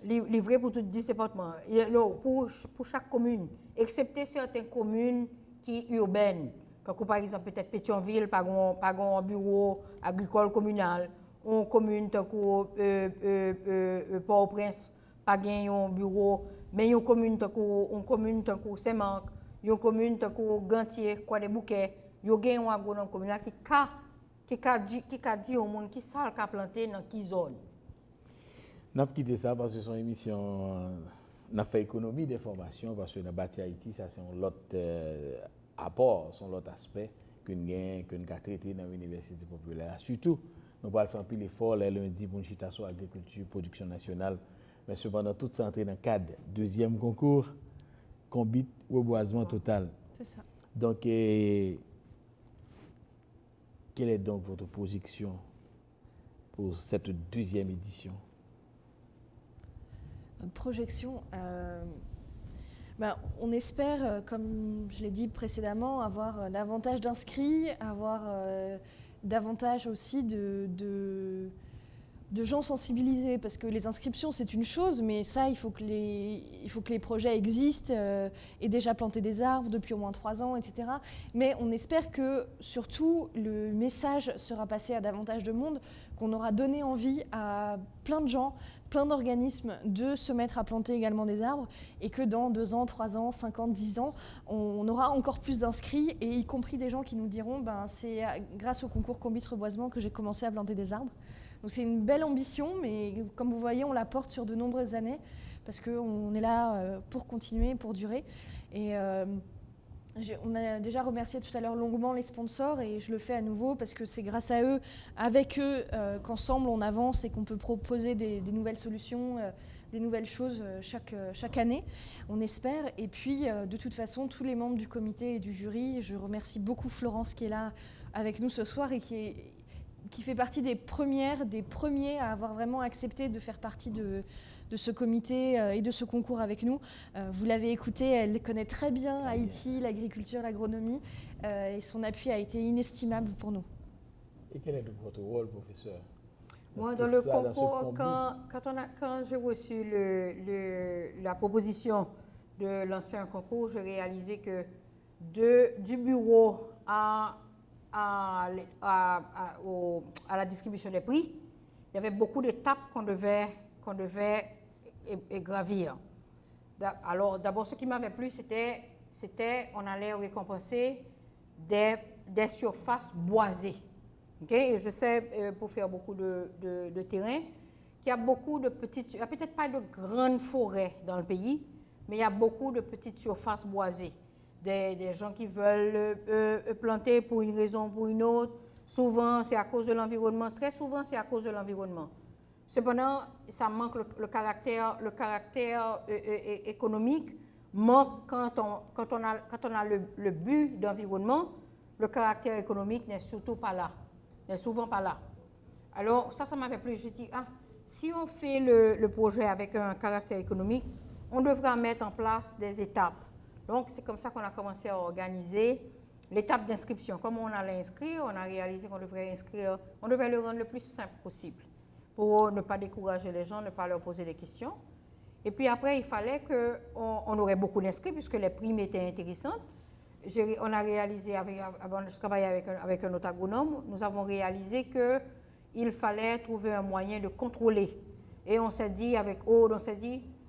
Le vrai pour tous 10 départements. Pour chaque commune, excepté certaines communes qui sont urbaines. Comme par exemple, peut-être Pétionville, pas un bureau agricole communal, une commune comme Port-au-Prince, pas un bureau, mais une commune comme Saint-Marc, une commune comme Gantier, Croix-des-Bouquets, il y a un agronome communal qui a dit au monde qui ça a planté dans quelle zone. Nous avons quitté ça parce que son émission n'a fait économie d'information parce que dans Bâti Haïti, ça c'est un autre apport, son autre aspect que nous avons traité dans l'université populaire. Surtout, nous allons faire un peu l'effort lundi pour une chita sur agriculture, production nationale, mais cependant tout ça entré dans le cadre deuxième concours, combit reboisement total. C'est ça. Donc, quelle est donc votre projection pour cette deuxième édition? Notre projection, on espère, comme je l'ai dit précédemment, avoir davantage d'inscrits, avoir davantage aussi de gens sensibilisés, parce que les inscriptions c'est une chose, mais ça il faut que les projets existent, aient déjà planté des arbres depuis au moins 3 ans, etc. Mais on espère que surtout le message sera passé à davantage de monde, qu'on aura donné envie à plein de gens, plein d'organismes de se mettre à planter également des arbres, et que dans 2 ans, 3 ans, 5 ans, 10 ans, on aura encore plus d'inscrits, et y compris des gens qui nous diront c'est grâce au concours Combit Reboisement que j'ai commencé à planter des arbres. Donc c'est une belle ambition, mais comme vous voyez, on la porte sur de nombreuses années, parce qu'on est là pour continuer, pour durer. Et on a déjà remercié tout à l'heure longuement les sponsors, et je le fais à nouveau parce que c'est grâce à eux, avec eux, qu'ensemble on avance et qu'on peut proposer des nouvelles solutions, des nouvelles choses chaque année, on espère. Et puis de toute façon, tous les membres du comité et du jury, je remercie beaucoup Florence qui est là avec nous ce soir et qui fait partie des premiers à avoir vraiment accepté de faire partie de ce comité et de ce concours avec nous. Vous l'avez écouté, elle connaît très bien Haïti, l'agriculture, l'agronomie, et son appui a été inestimable pour nous. Et quel est votre rôle, professeur? Moi, dans le concours, quand j'ai reçu la proposition de lancer un concours, j'ai réalisé que du bureau à la distribution des prix, il y avait beaucoup d'étapes qu'on devait gravir. Alors, d'abord, ce qui m'avait plu, c'était on allait récompenser des surfaces boisées. Okay? Et je sais, pour faire beaucoup de terrain, qu'il y a beaucoup de petites, il n'y a peut-être pas de grandes forêts dans le pays, mais il y a beaucoup de petites surfaces boisées. Des gens qui veulent planter pour une raison ou pour une autre. Souvent, c'est à cause de l'environnement. Très souvent, c'est à cause de l'environnement. Cependant, ça manque le caractère économique. Manque quand on a le but d'environnement, le caractère économique n'est surtout pas là, n'est souvent pas là. Alors, ça m'avait plu. Je dis, si on fait le projet avec un caractère économique, on devra mettre en place des étapes. Donc, c'est comme ça qu'on a commencé à organiser l'étape d'inscription. Comme on allait inscrire, on a réalisé qu'on devrait inscrire, on devait le rendre le plus simple possible pour ne pas décourager les gens, ne pas leur poser des questions. Et puis après, il fallait qu'on aurait beaucoup d'inscrits puisque les primes étaient intéressantes. On a réalisé, avant je travaillais avec un autre agronome, nous avons réalisé qu'il fallait trouver un moyen de contrôler. Et on s'est dit, avec Aude,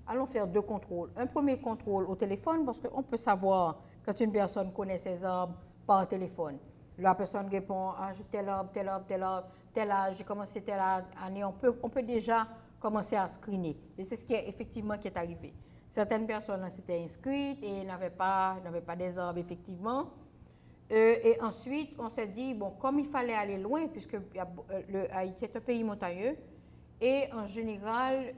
allons faire 2 contrôles. Un premier contrôle au téléphone parce qu'on peut savoir quand une personne connaît ses arbres par téléphone. La personne répond, j'ai tel arbre, tel arbre, tel arbre, tel âge, j'ai commencé telle année. On peut déjà commencer à screener. Et c'est ce qui est arrivé. Certaines personnes s'étaient inscrites et n'avaient pas des arbres, effectivement. Et ensuite, on s'est dit, bon, comme il fallait aller loin, puisque Haïti est un pays montagneux, et en général,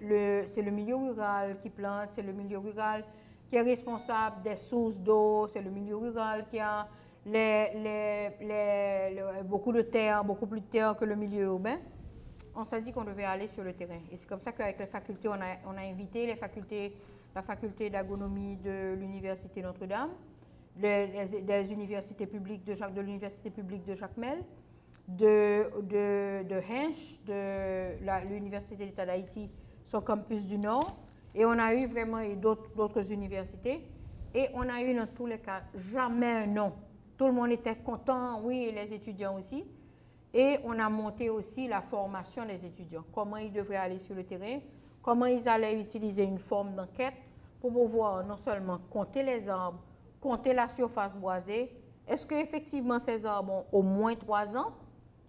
c'est le milieu rural qui plante, c'est le milieu rural qui est responsable des sources d'eau, c'est le milieu rural qui a beaucoup de terre, beaucoup plus de terre que le milieu urbain. On s'est dit qu'on devait aller sur le terrain. Et c'est comme ça qu'avec les facultés, on a invité la faculté d'agronomie de l'Université Notre-Dame, des universités publiques de l'Université publique de Jacmel, de Hinch, de l'Université de l'État d'Haïti, son campus du Nord. Et on a eu vraiment d'autres universités. Et on a eu dans tous les cas jamais un non. Tout le monde était content, oui, et les étudiants aussi. Et on a monté aussi la formation des étudiants. Comment ils devraient aller sur le terrain, comment ils allaient utiliser une forme d'enquête pour pouvoir non seulement compter les arbres, compter la surface boisée. Est-ce qu'effectivement ces arbres ont au moins 3 ans?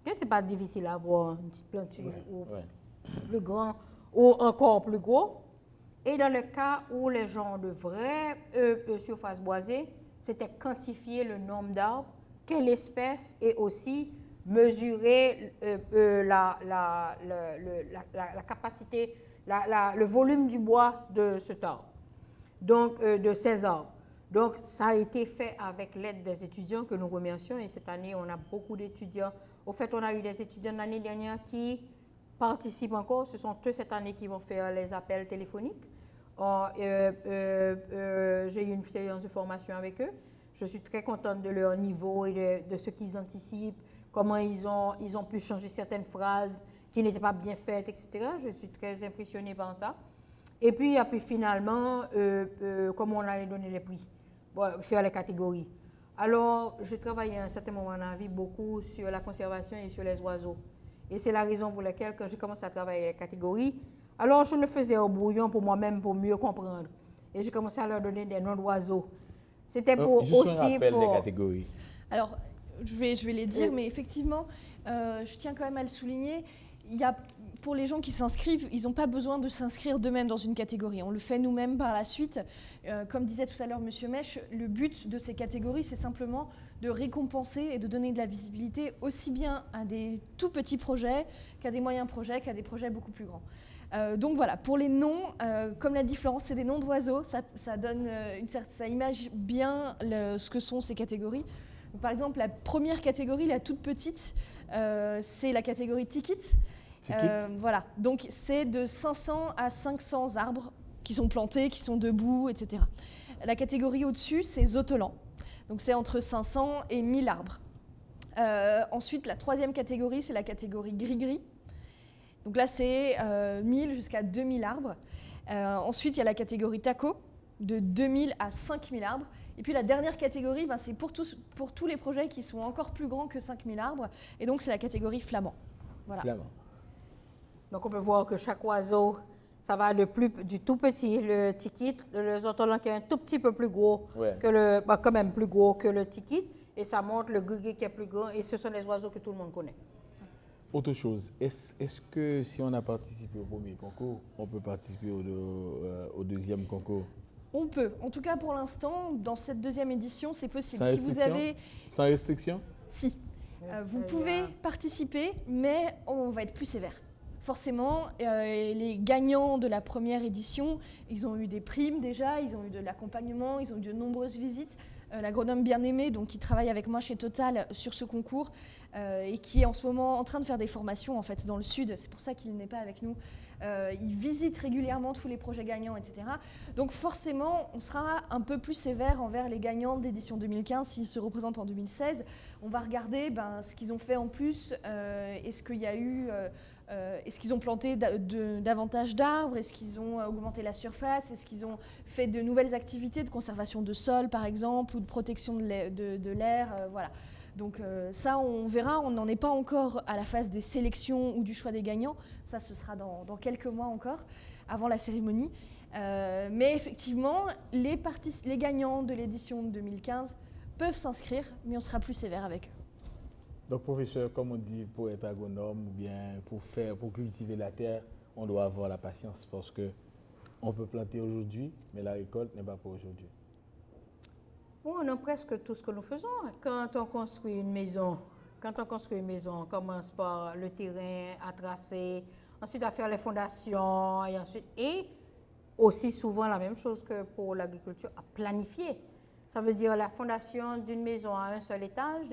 Ce n'est pas difficile à voir une petite planture plus grand ou encore plus gros. Et dans le cas où les gens ont de vraies surfaces boisées, c'était quantifier le nombre d'arbres, quelle espèce, et aussi mesurer la capacité, le volume du bois de cet arbre, donc de ces arbres. Donc, ça a été fait avec l'aide des étudiants que nous remercions. Et cette année, on a beaucoup d'étudiants. Au fait, on a eu des étudiants de l'année dernière qui participent encore. Ce sont eux cette année qui vont faire les appels téléphoniques. J'ai eu une séance de formation avec eux. Je suis très contente de leur niveau et de ce qu'ils anticipent, comment ils ont pu changer certaines phrases qui n'étaient pas bien faites, etc. Je suis très impressionnée par ça. Et puis finalement, comment on allait donner les prix, faire les catégories. Alors, je travaillais à un certain moment dans la vie beaucoup sur la conservation et sur les oiseaux. Et c'est la raison pour laquelle, quand j'ai commencé à travailler les catégories, alors je le faisais au brouillon pour moi-même, pour mieux comprendre. Et j'ai commencé à leur donner des noms d'oiseaux. C'était pour juste aussi... un rappel des catégories. Alors, je vais les dire, mais effectivement, je tiens quand même à le souligner, pour les gens qui s'inscrivent, ils n'ont pas besoin de s'inscrire d'eux-mêmes dans une catégorie. On le fait nous-mêmes par la suite. Comme disait tout à l'heure M. Mèche, le but de ces catégories, c'est simplement de récompenser et de donner de la visibilité aussi bien à des tout petits projets qu'à des moyens projets, qu'à des projets beaucoup plus grands. Donc voilà, pour les noms, comme l'a dit Florence, c'est des noms d'oiseaux, ça image bien ce que sont ces catégories. Donc, par exemple, la première catégorie, la toute petite, c'est la catégorie Tikit. Voilà, donc c'est de 500 à 500 arbres qui sont plantés, qui sont debout, etc. La catégorie au-dessus, c'est Zotolan, donc c'est entre 500 et 1000 arbres. Ensuite, la troisième catégorie, c'est la catégorie Gris-Gris. Donc là, c'est 1000 jusqu'à 2000 arbres. Ensuite, il y a la catégorie Taco, de 2000 à 5000 arbres. Et puis la dernière catégorie, c'est pour tous les projets qui sont encore plus grands que 5000 arbres. Et donc, c'est la catégorie Flamand. Voilà. Flamand. Donc, on peut voir que chaque oiseau, ça va du tout petit, le tikit, le zotolan qui est un tout petit peu plus gros, que quand même plus gros que le tikit. Et ça montre le gris qui est plus grand. Et ce sont les oiseaux que tout le monde connaît. Autre chose, est-ce que si on a participé au premier concours, on peut participer au deuxième concours? On peut. En tout cas, pour l'instant, dans cette deuxième édition, c'est possible. Sans Si vous restriction? avez... Sans restriction? Si. Vous pouvez participer, mais on va être plus sévère. Forcément, les gagnants de la première édition, ils ont eu des primes déjà, ils ont eu de l'accompagnement, ils ont eu de nombreuses visites. L'agronome bien-aimé, donc qui travaille avec moi chez Total sur ce concours et qui est en ce moment en train de faire des formations en fait dans le sud. C'est pour ça qu'il n'est pas avec nous. Il visite régulièrement tous les projets gagnants, etc. Donc forcément, on sera un peu plus sévère envers les gagnants de l'édition 2015 s'ils se représentent en 2016. On va regarder ce qu'ils ont fait en plus. Est-ce qu'il y a eu... est-ce qu'ils ont planté davantage d'arbres? Est-ce qu'ils ont augmenté la surface? Est-ce qu'ils ont fait de nouvelles activités de conservation de sol, par exemple, ou de protection de l'air? Voilà. Donc ça, on verra. On n'en est pas encore à la phase des sélections ou du choix des gagnants. Ça, ce sera dans quelques mois encore, avant la cérémonie. Mais effectivement, les gagnants de l'édition 2015 peuvent s'inscrire, mais on sera plus sévère avec eux. Donc, professeur, comme on dit, pour être agronome ou bien pour cultiver la terre, on doit avoir la patience parce que on peut planter aujourd'hui, mais la récolte n'est pas pour aujourd'hui. Bon, on a presque tout ce que nous faisons. Quand on construit une maison, on commence par le terrain à tracer, ensuite à faire les fondations, et aussi souvent la même chose que pour l'agriculture, à planifier. Ça veut dire la fondation d'une maison à un seul étage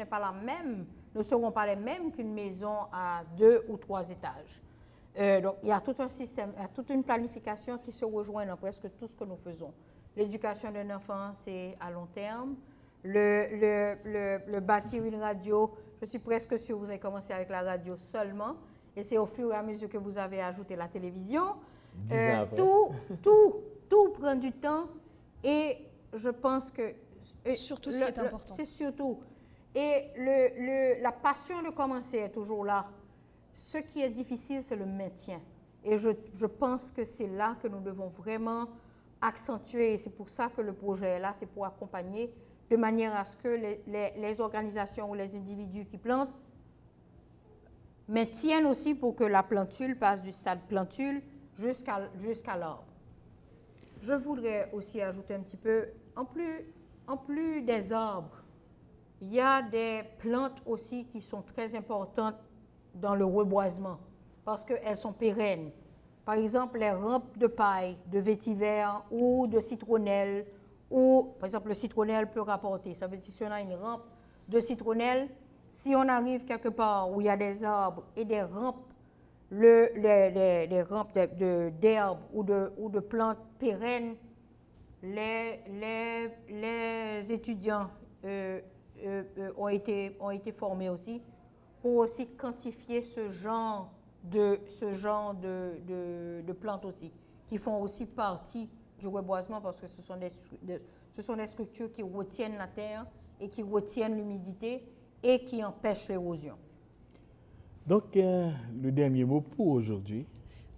ne seront pas les mêmes qu'une maison à 2 ou 3 étages. Donc, il y a tout un système, il y a toute une planification qui se rejoint dans presque tout ce que nous faisons. L'éducation d'un enfant, c'est à long terme. Le bâtir une radio, je suis presque sûre que vous avez commencé avec la radio seulement, et c'est au fur et à mesure que vous avez ajouté la télévision. 10 ans après. Tout prend du temps, et je pense que... Surtout ce qui est important. C'est surtout... Et la passion de commencer est toujours là. Ce qui est difficile, c'est le maintien. Et je pense que c'est là que nous devons vraiment accentuer. Et c'est pour ça que le projet est là, c'est pour accompagner de manière à ce que les organisations ou les individus qui plantent maintiennent aussi pour que la plantule passe du stade plantule jusqu'à l'arbre. Je voudrais aussi ajouter un petit peu, en plus des arbres, il y a des plantes aussi qui sont très importantes dans le reboisement parce qu'elles sont pérennes. Par exemple, les rampes de paille, de vétiver ou de citronnelle, ou par exemple le citronnelle peut rapporter. Ça veut dire si on a une rampe de citronnelle, si on arrive quelque part où il y a des arbres et des rampes, les rampes d'herbes ou de plantes pérennes, les étudiants ont été formés aussi pour aussi quantifier ce genre de plantes aussi, qui font aussi partie du reboisement parce que ce sont des structures qui retiennent la terre et qui retiennent l'humidité et qui empêchent l'érosion. Donc, le dernier mot pour aujourd'hui.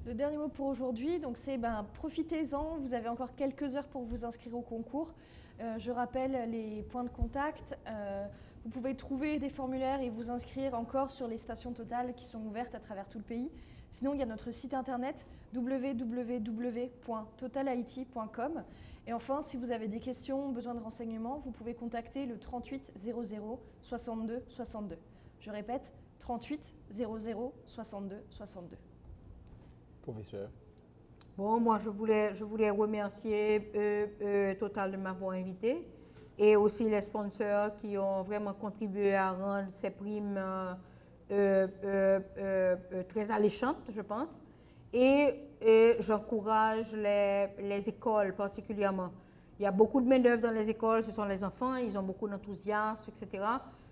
Le dernier mot pour aujourd'hui, donc c'est profitez-en, vous avez encore quelques heures pour vous inscrire au concours. Je rappelle les points de contact. Vous pouvez trouver des formulaires et vous inscrire encore sur les stations Total qui sont ouvertes à travers tout le pays. Sinon, il y a notre site internet www.totalhaiti.com. Et enfin, si vous avez des questions, besoin de renseignements, vous pouvez contacter le 38 00 62 62. Je répète, 38 00 62 62. Professeur. Bon, moi, je voulais remercier Total de m'avoir invité et aussi les sponsors qui ont vraiment contribué à rendre ces primes très alléchantes, je pense. Et j'encourage les écoles particulièrement. Il y a beaucoup de main-d'œuvre dans les écoles, ce sont les enfants, ils ont beaucoup d'enthousiasme, etc.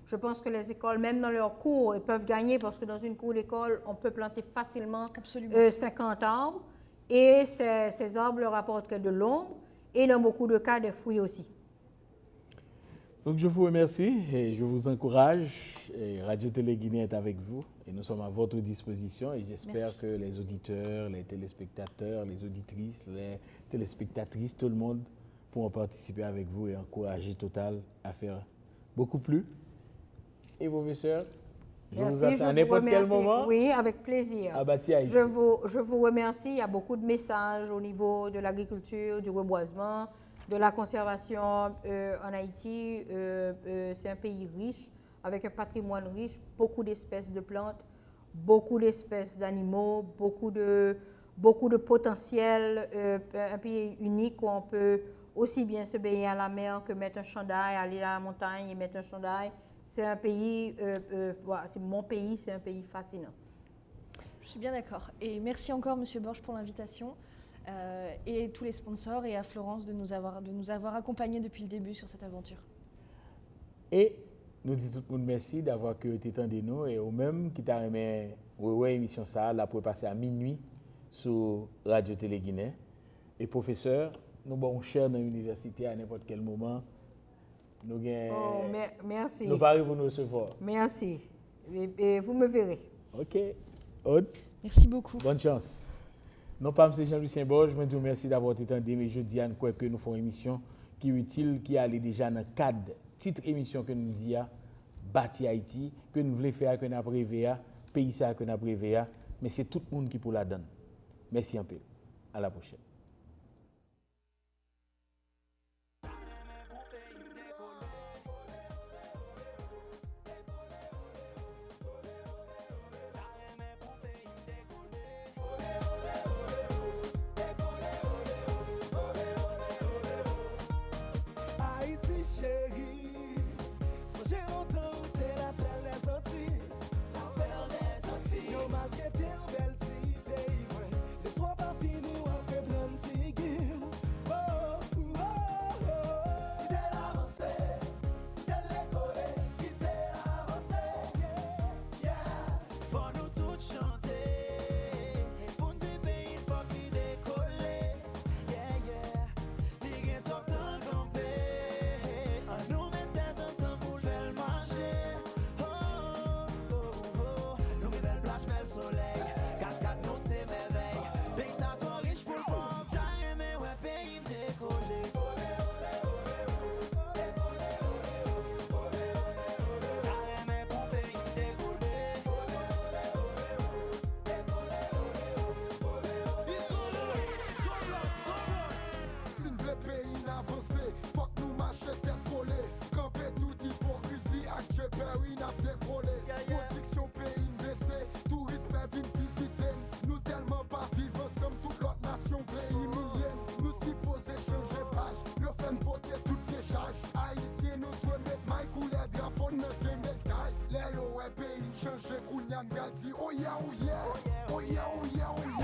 Je pense que les écoles, même dans leurs cours, ils peuvent gagner parce que dans une cour d'école, on peut planter facilement 50 arbres. Et ces arbres leur apporteraient de l'ombre et dans beaucoup de cas des fruits aussi. Donc je vous remercie et je vous encourage. Radio-Télé Guinée est avec vous et nous sommes à votre disposition et j'espère que les auditeurs, les téléspectateurs, les auditrices, les téléspectatrices, tout le monde pourront participer avec vous et encourager Total à faire beaucoup plus. Et professeur? Je vous attends à n'importe quel moment. Oui, avec plaisir. À Bâti Haïti. Je vous remercie. Il y a beaucoup de messages au niveau de l'agriculture, du reboisement, de la conservation en Haïti. C'est un pays riche, avec un patrimoine riche, beaucoup d'espèces de plantes, beaucoup d'espèces d'animaux, beaucoup de potentiel. Un pays unique où on peut aussi bien se baigner à la mer que mettre un chandail, aller à la montagne et mettre un chandail. C'est un pays, c'est mon pays, c'est un pays fascinant. Je suis bien d'accord. Et merci encore, Monsieur Borges, pour l'invitation. Et tous les sponsors et à Florence de nous avoir accompagnés depuis le début sur cette aventure. Et nous disons tout le monde merci d'avoir été temps de nous et au même qui t'a aimé l'émission ça, là pour passer à minuit sur Radio Télé Guinée. Et professeur, nous sommes chers dans l'université à n'importe quel moment. Nous merci. Nous parlons pour nous recevoir. Merci. Et vous me verrez. OK. Aude. Merci beaucoup. Bonne chance. Non pas M. Jean-Lucien Borges, je vous remercie d'avoir été attendu, mais je dis à nous que nous faisons une émission qui est utile, qui allait déjà dans le cadre, titre émission que nous disons, Bâti Haïti, que nous voulons faire, que nous avons rêvé, pays ça que nous avons rêvé, mais c'est tout le monde qui pour la donne. Merci un peu. À la prochaine. Oh yeah, oh yeah, oh yeah, oh yeah, oh yeah.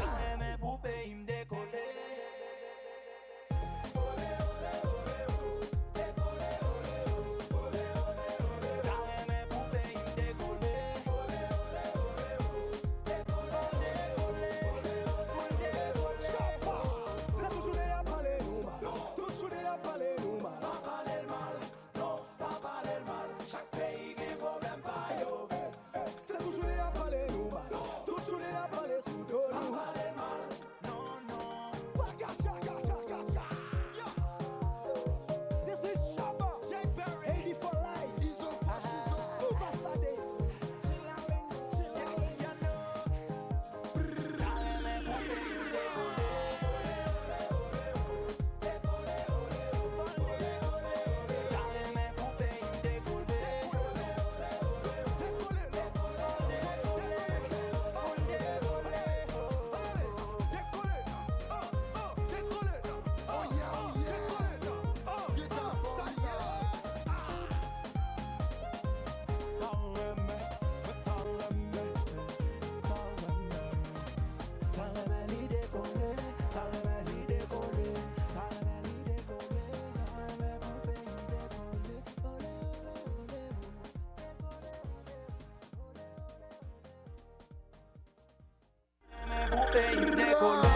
Pays décollé.